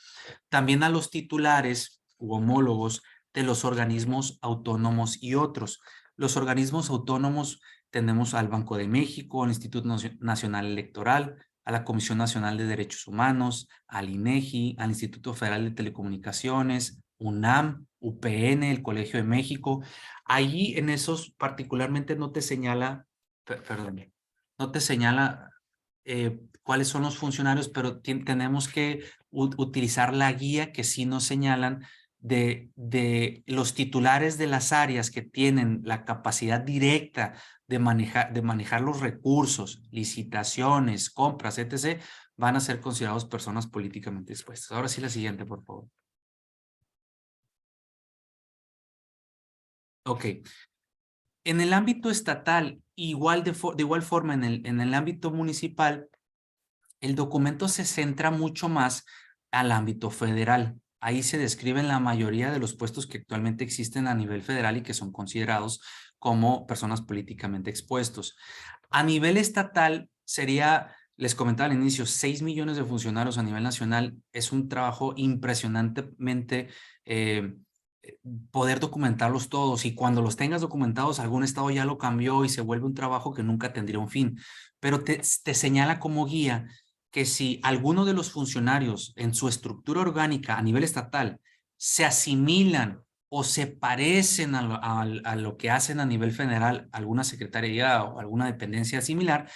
También a los titulares u homólogos de los organismos autónomos y otros. Los organismos autónomos tenemos al Banco de México, al Instituto Nacional Electoral, a la Comisión Nacional de Derechos Humanos, al INEGI, al Instituto Federal de Telecomunicaciones, UNAM, UPN, el Colegio de México. Allí en esos particularmente no te señala, perdón, no te señala cuáles son los funcionarios, pero tenemos que utilizar la guía que sí nos señalan de los titulares de las áreas que tienen la capacidad directa de manejar los recursos, licitaciones, compras, etc., van a ser considerados personas políticamente expuestas. Ahora sí la siguiente, por favor. Ok. En el ámbito estatal, de igual forma en el ámbito municipal, el documento se centra mucho más al ámbito federal. Ahí se describen la mayoría de los puestos que actualmente existen a nivel federal y que son considerados como personas políticamente expuestos. A nivel estatal sería, les comentaba al inicio, 6 millones de funcionarios a nivel nacional. Es un trabajo impresionantemente poder documentarlos todos, y cuando los tengas documentados, algún estado ya lo cambió y se vuelve un trabajo que nunca tendría un fin. Pero te señala como guía que si alguno de los funcionarios en su estructura orgánica a nivel estatal se asimilan o se parecen a lo que hacen a nivel federal, alguna secretaría o alguna dependencia similar,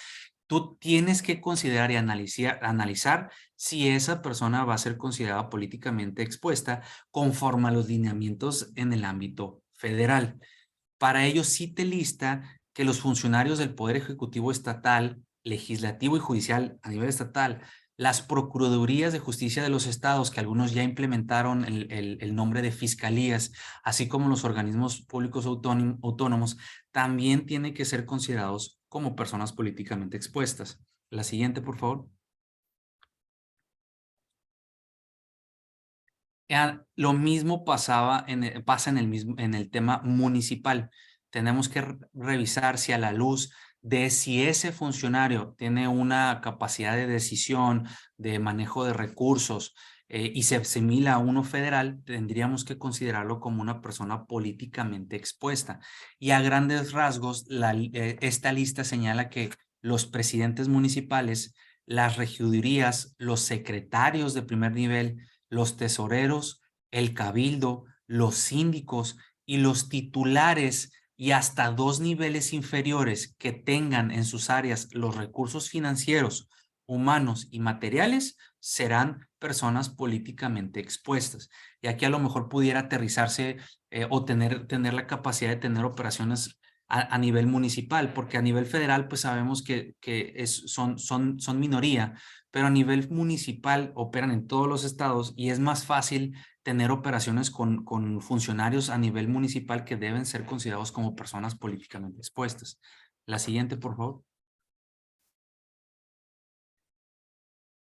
tú tienes que considerar y analizar si esa persona va a ser considerada políticamente expuesta conforme a los lineamientos en el ámbito federal. Para ello sí te lista que los funcionarios del Poder Ejecutivo Estatal, Legislativo y Judicial a nivel estatal, las Procuradurías de Justicia de los estados, que algunos ya implementaron el nombre de fiscalías, así como los organismos públicos autónomos, también tienen que ser considerados como personas políticamente expuestas. La siguiente, por favor. Lo mismo pasa en el tema municipal. Tenemos que revisar si a la luz de si ese funcionario tiene una capacidad de decisión, de manejo de recursos y se asimila a uno federal, tendríamos que considerarlo como una persona políticamente expuesta. Y a grandes rasgos, esta lista señala que los presidentes municipales, las regidurías, los secretarios de primer nivel, los tesoreros, el cabildo, los síndicos y los titulares y hasta 2 niveles inferiores que tengan en sus áreas los recursos financieros, humanos y materiales serán personas políticamente expuestas. Y aquí a lo mejor pudiera aterrizarse o tener la capacidad de tener operaciones a nivel municipal, porque a nivel federal pues sabemos que son minoría, pero a nivel municipal operan en todos los estados y es más fácil tener operaciones con funcionarios a nivel municipal que deben ser considerados como personas políticamente expuestas. La siguiente, por favor.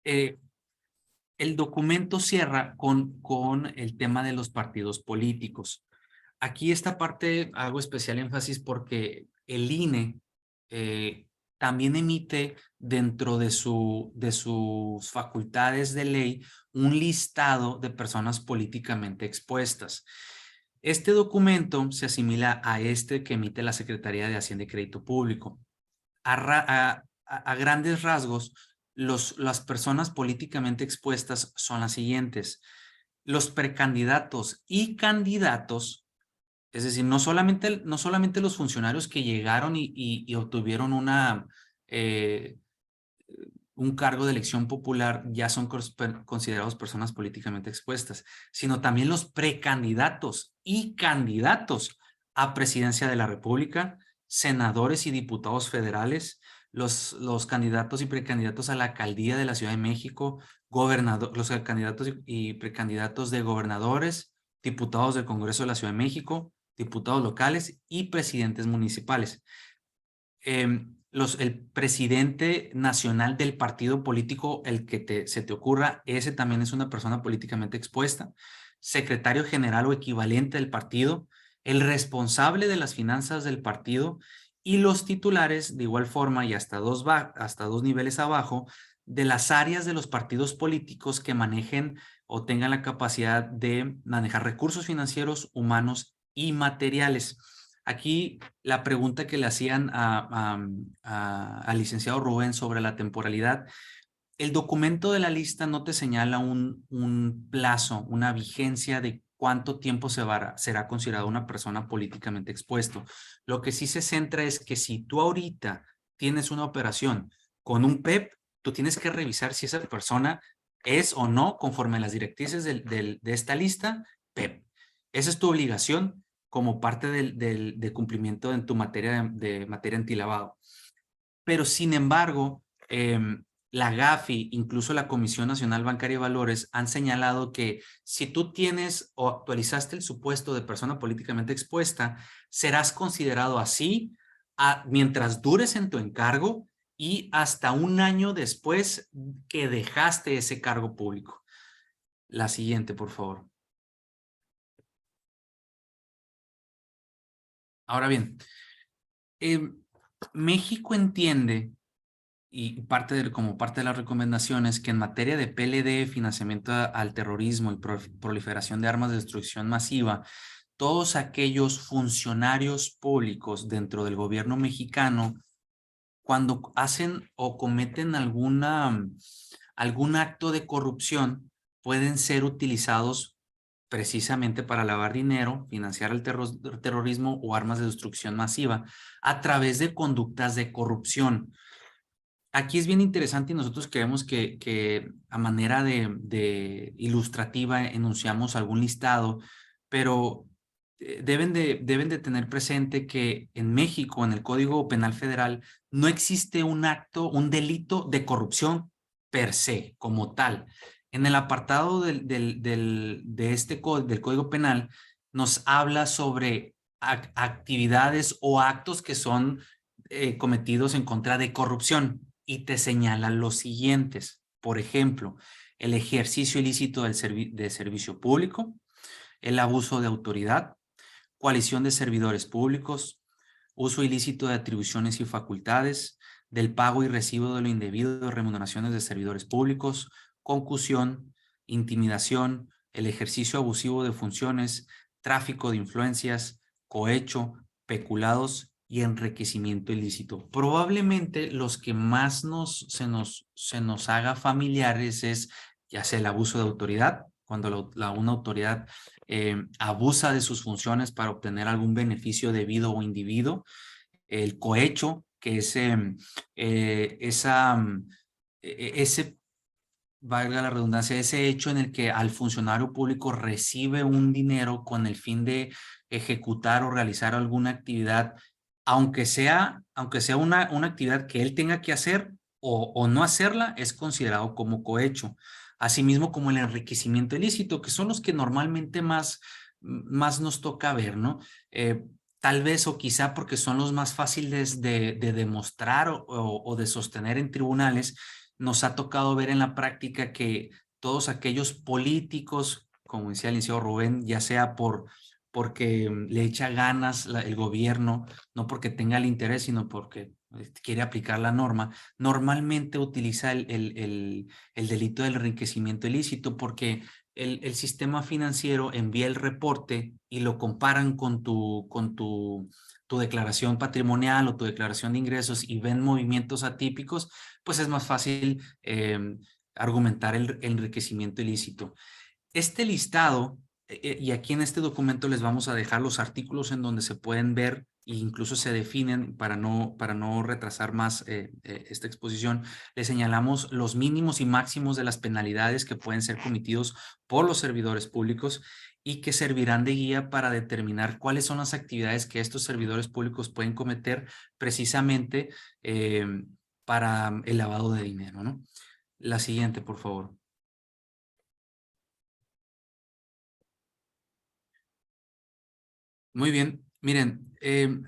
El documento cierra con el tema de los partidos políticos. Aquí esta parte hago especial énfasis porque el INE también emite dentro de sus facultades de ley un listado de personas políticamente expuestas. Este documento se asimila a este que emite la Secretaría de Hacienda y Crédito Público. A grandes rasgos, las personas políticamente expuestas son las siguientes: los precandidatos y candidatos. Es decir, no solamente los funcionarios que llegaron y obtuvieron una un cargo de elección popular ya son considerados personas políticamente expuestas, sino también los precandidatos y candidatos a presidencia de la República, senadores y diputados federales, los candidatos y precandidatos a la alcaldía de la Ciudad de México, los candidatos y precandidatos de gobernadores, diputados del Congreso de la Ciudad de México, diputados locales y presidentes municipales. El presidente nacional del partido político, el que se te ocurra, ese también es una persona políticamente expuesta. Secretario general o equivalente del partido, el responsable de las finanzas del partido y los titulares de igual forma y hasta dos niveles abajo de las áreas de los partidos políticos que manejen o tengan la capacidad de manejar recursos financieros, humanos y materiales. Aquí la pregunta que le hacían al licenciado Rubén sobre la temporalidad, el documento de la lista no te señala un plazo, una vigencia de cuánto tiempo será considerado una persona políticamente expuesto. Lo que sí se centra es que si tú ahorita tienes una operación con un PEP, tú tienes que revisar si esa persona es o no, conforme a las directrices de esta lista, PEP. Esa es tu obligación como parte del cumplimiento en tu materia de materia antilavado. Pero sin embargo, la GAFI, incluso la Comisión Nacional Bancaria y Valores, han señalado que si tú tienes o actualizaste el supuesto de persona políticamente expuesta, serás considerado así mientras dures en tu encargo y hasta un año después que dejaste ese cargo público. La siguiente, por favor. Ahora bien, México entiende, y como parte de las recomendaciones, que en materia de PLD, financiamiento al terrorismo y proliferación de armas de destrucción masiva, todos aquellos funcionarios públicos dentro del gobierno mexicano, cuando hacen o cometen algún acto de corrupción, pueden ser utilizados precisamente para lavar dinero, financiar el terrorismo o armas de destrucción masiva a través de conductas de corrupción. Aquí es bien interesante y nosotros creemos que a manera de ilustrativa enunciamos algún listado, pero deben de tener presente que en México, en el Código Penal Federal, no existe un delito de corrupción per se, como tal. En el apartado del Código Penal nos habla sobre actividades o actos que son cometidos en contra de corrupción y te señala los siguientes. Por ejemplo, el ejercicio ilícito de servicio público, el abuso de autoridad, coalición de servidores públicos, uso ilícito de atribuciones y facultades, del pago y recibo de lo indebido de remuneraciones de servidores públicos, concusión, intimidación, el ejercicio abusivo de funciones, tráfico de influencias, cohecho, peculados y enriquecimiento ilícito. Probablemente los que más se nos haga familiares es ya sea el abuso de autoridad, cuando una autoridad abusa de sus funciones para obtener algún beneficio debido o individuo, el cohecho, que es valga la redundancia, ese hecho en el que al funcionario público recibe un dinero con el fin de ejecutar o realizar alguna actividad, aunque sea una actividad que él tenga que hacer o no hacerla, es considerado como cohecho. Asimismo como el enriquecimiento ilícito, que son los que normalmente más nos toca ver, ¿no? Tal vez o quizá porque son los más fáciles de demostrar o de sostener en tribunales, nos ha tocado ver en la práctica que todos aquellos políticos, como decía el licenciado Rubén, ya sea porque le echa ganas el gobierno, no porque tenga el interés, sino porque quiere aplicar la norma, normalmente utiliza el delito del enriquecimiento ilícito porque el sistema financiero envía el reporte y lo comparan con tu declaración patrimonial o tu declaración de ingresos y ven movimientos atípicos, pues es más fácil argumentar el enriquecimiento ilícito. Este listado y aquí en este documento les vamos a dejar los artículos en donde se pueden ver e incluso se definen para no retrasar más esta exposición. Les señalamos los mínimos y máximos de las penalidades que pueden ser cometidos por los servidores públicos y que servirán de guía para determinar cuáles son las actividades que estos servidores públicos pueden cometer precisamente para el lavado de dinero, ¿no? La siguiente, por favor. Muy bien, miren,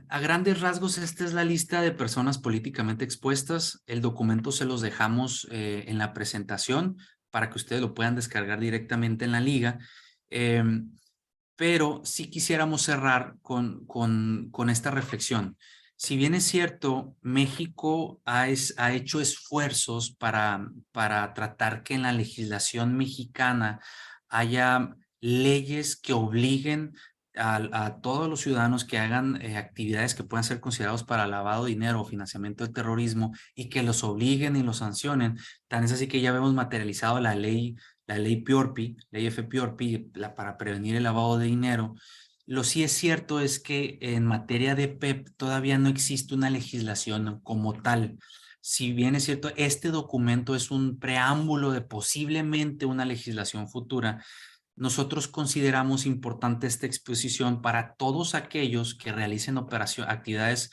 a grandes rasgos esta es la lista de personas políticamente expuestas. El documento se los dejamos en la presentación para que ustedes lo puedan descargar directamente en la liga. Pero sí quisiéramos cerrar con esta reflexión. Si bien es cierto, México ha hecho esfuerzos para tratar que en la legislación mexicana haya leyes que obliguen a todos los ciudadanos que hagan actividades que puedan ser considerados para lavado de dinero o financiamiento del terrorismo y que los obliguen y los sancionen. Tan es así que ya vemos materializado la ley PIORPI, ley F-PIORPI, para prevenir el lavado de dinero. Lo sí es cierto es que en materia de PEP todavía no existe una legislación como tal. Si bien es cierto, este documento es un preámbulo de posiblemente una legislación futura, nosotros consideramos importante esta exposición para todos aquellos que realicen actividades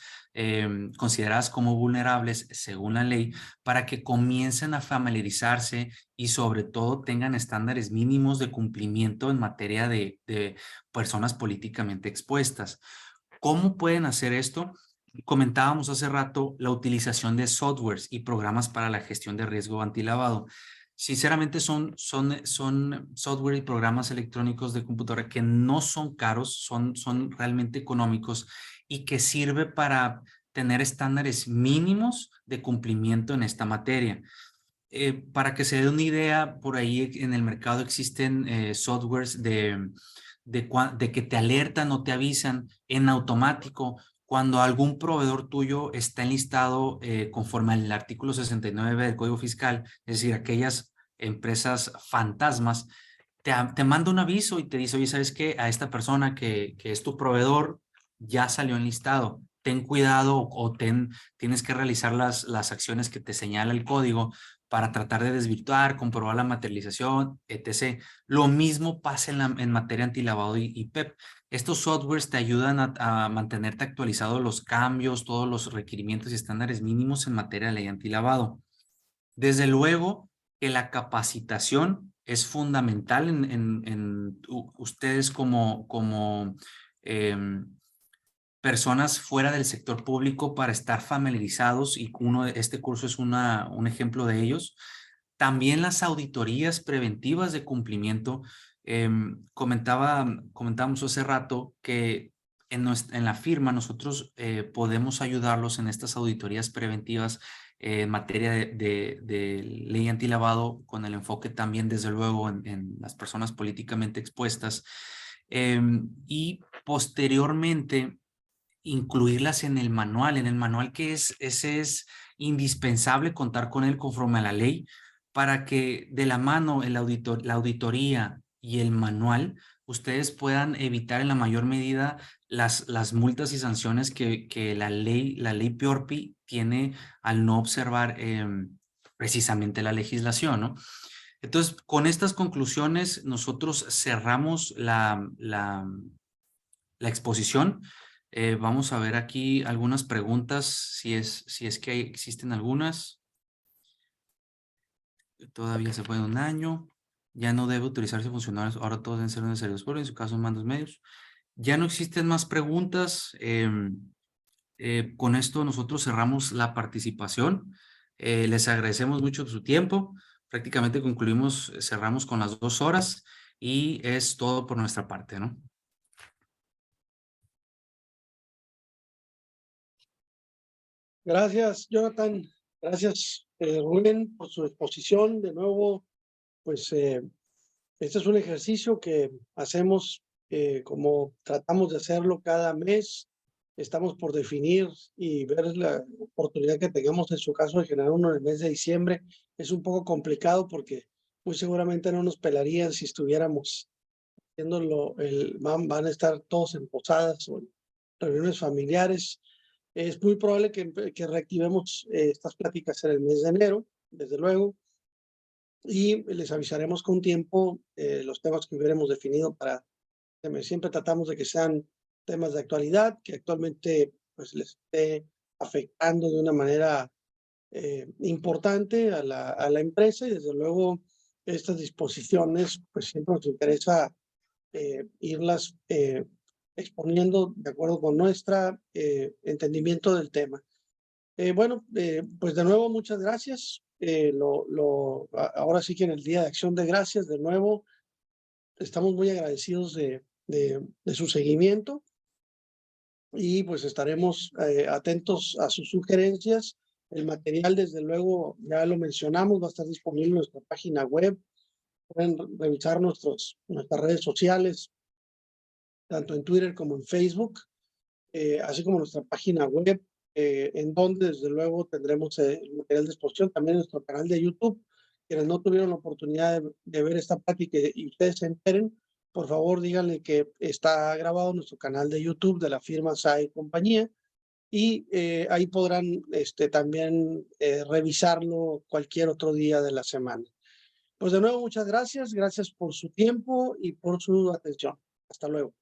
consideradas como vulnerables según la ley, para que comiencen a familiarizarse y sobre todo tengan estándares mínimos de cumplimiento en materia de personas políticamente expuestas. ¿Cómo pueden hacer esto? Comentábamos hace rato la utilización de softwares y programas para la gestión de riesgo antilavado. Sinceramente son software y programas electrónicos de computadora que no son caros, son realmente económicos y que sirve para tener estándares mínimos de cumplimiento en esta materia. Para que se dé una idea, por ahí en el mercado existen softwares de que te alertan o te avisan en automático cuando algún proveedor tuyo está enlistado conforme al artículo 69 del Código Fiscal, es decir, aquellas empresas fantasmas, te manda un aviso y te dice, oye, ¿sabes qué? A esta persona que es tu proveedor ya salió enlistado. Ten cuidado o tienes que realizar las acciones que te señala el código para tratar de desvirtuar, comprobar la materialización, etc. Lo mismo pasa en materia antilavado y PEP. Estos softwares te ayudan a mantenerte actualizado los cambios, todos los requerimientos y estándares mínimos en materia de ley antilavado. Desde luego que la capacitación es fundamental en ustedes como personas fuera del sector público para estar familiarizados y este curso es un ejemplo de ellos. También las auditorías preventivas de cumplimiento. Comentábamos hace rato que en la firma nosotros podemos ayudarlos en estas auditorías preventivas en materia de ley antilavado, con el enfoque también desde luego en las personas políticamente expuestas. Y posteriormente incluirlas en el manual que ese es indispensable contar con él conforme a la ley para que de la mano la auditoría y el manual ustedes puedan evitar en la mayor medida las multas y sanciones que la ley PIORPI tiene al no observar precisamente la legislación, ¿no? Entonces, con estas conclusiones nosotros cerramos la exposición. Vamos a ver aquí algunas preguntas, si es que existen algunas. Todavía se puede un año. Ya no debe utilizarse funcionarios. Ahora todos deben ser necesarios por en su caso mandos medios. Ya no existen más preguntas. Con esto nosotros cerramos la participación. Les agradecemos mucho su tiempo. Prácticamente concluimos, cerramos con las 2 horas y es todo por nuestra parte, ¿no? Gracias, Jonathan. Gracias, Rubén, por su exposición. De nuevo, pues este es un ejercicio que hacemos como tratamos de hacerlo cada mes. Estamos por definir y ver la oportunidad que tengamos en su caso de generar uno en el mes de diciembre. Es un poco complicado porque muy seguramente no nos pelarían si estuviéramos van a estar todos en posadas o en reuniones familiares. Es muy probable que reactivemos estas pláticas en el mes de enero, desde luego, y les avisaremos con tiempo los temas que hubiéramos definido para siempre tratamos de que sean temas de actualidad, que actualmente pues les esté afectando de una manera importante a la empresa, y desde luego estas disposiciones pues siempre nos interesa irlas exponiendo de acuerdo con nuestro entendimiento del tema. Bueno, pues de nuevo muchas gracias. Ahora sí que en el Día de Acción de Gracias, de nuevo, estamos muy agradecidos de su seguimiento y pues estaremos atentos a sus sugerencias. El material, desde luego, ya lo mencionamos, va a estar disponible en nuestra página web. Pueden revisar nuestras redes sociales, tanto en Twitter como en Facebook, así como nuestra página web, en donde desde luego tendremos el material de exposición, también en nuestro canal de YouTube. Quienes no tuvieron la oportunidad de ver esta plática y ustedes se enteren, por favor díganle que está grabado en nuestro canal de YouTube de la firma SAE y compañía, y ahí podrán también revisarlo cualquier otro día de la semana. Pues de nuevo, muchas gracias por su tiempo y por su atención. Hasta luego.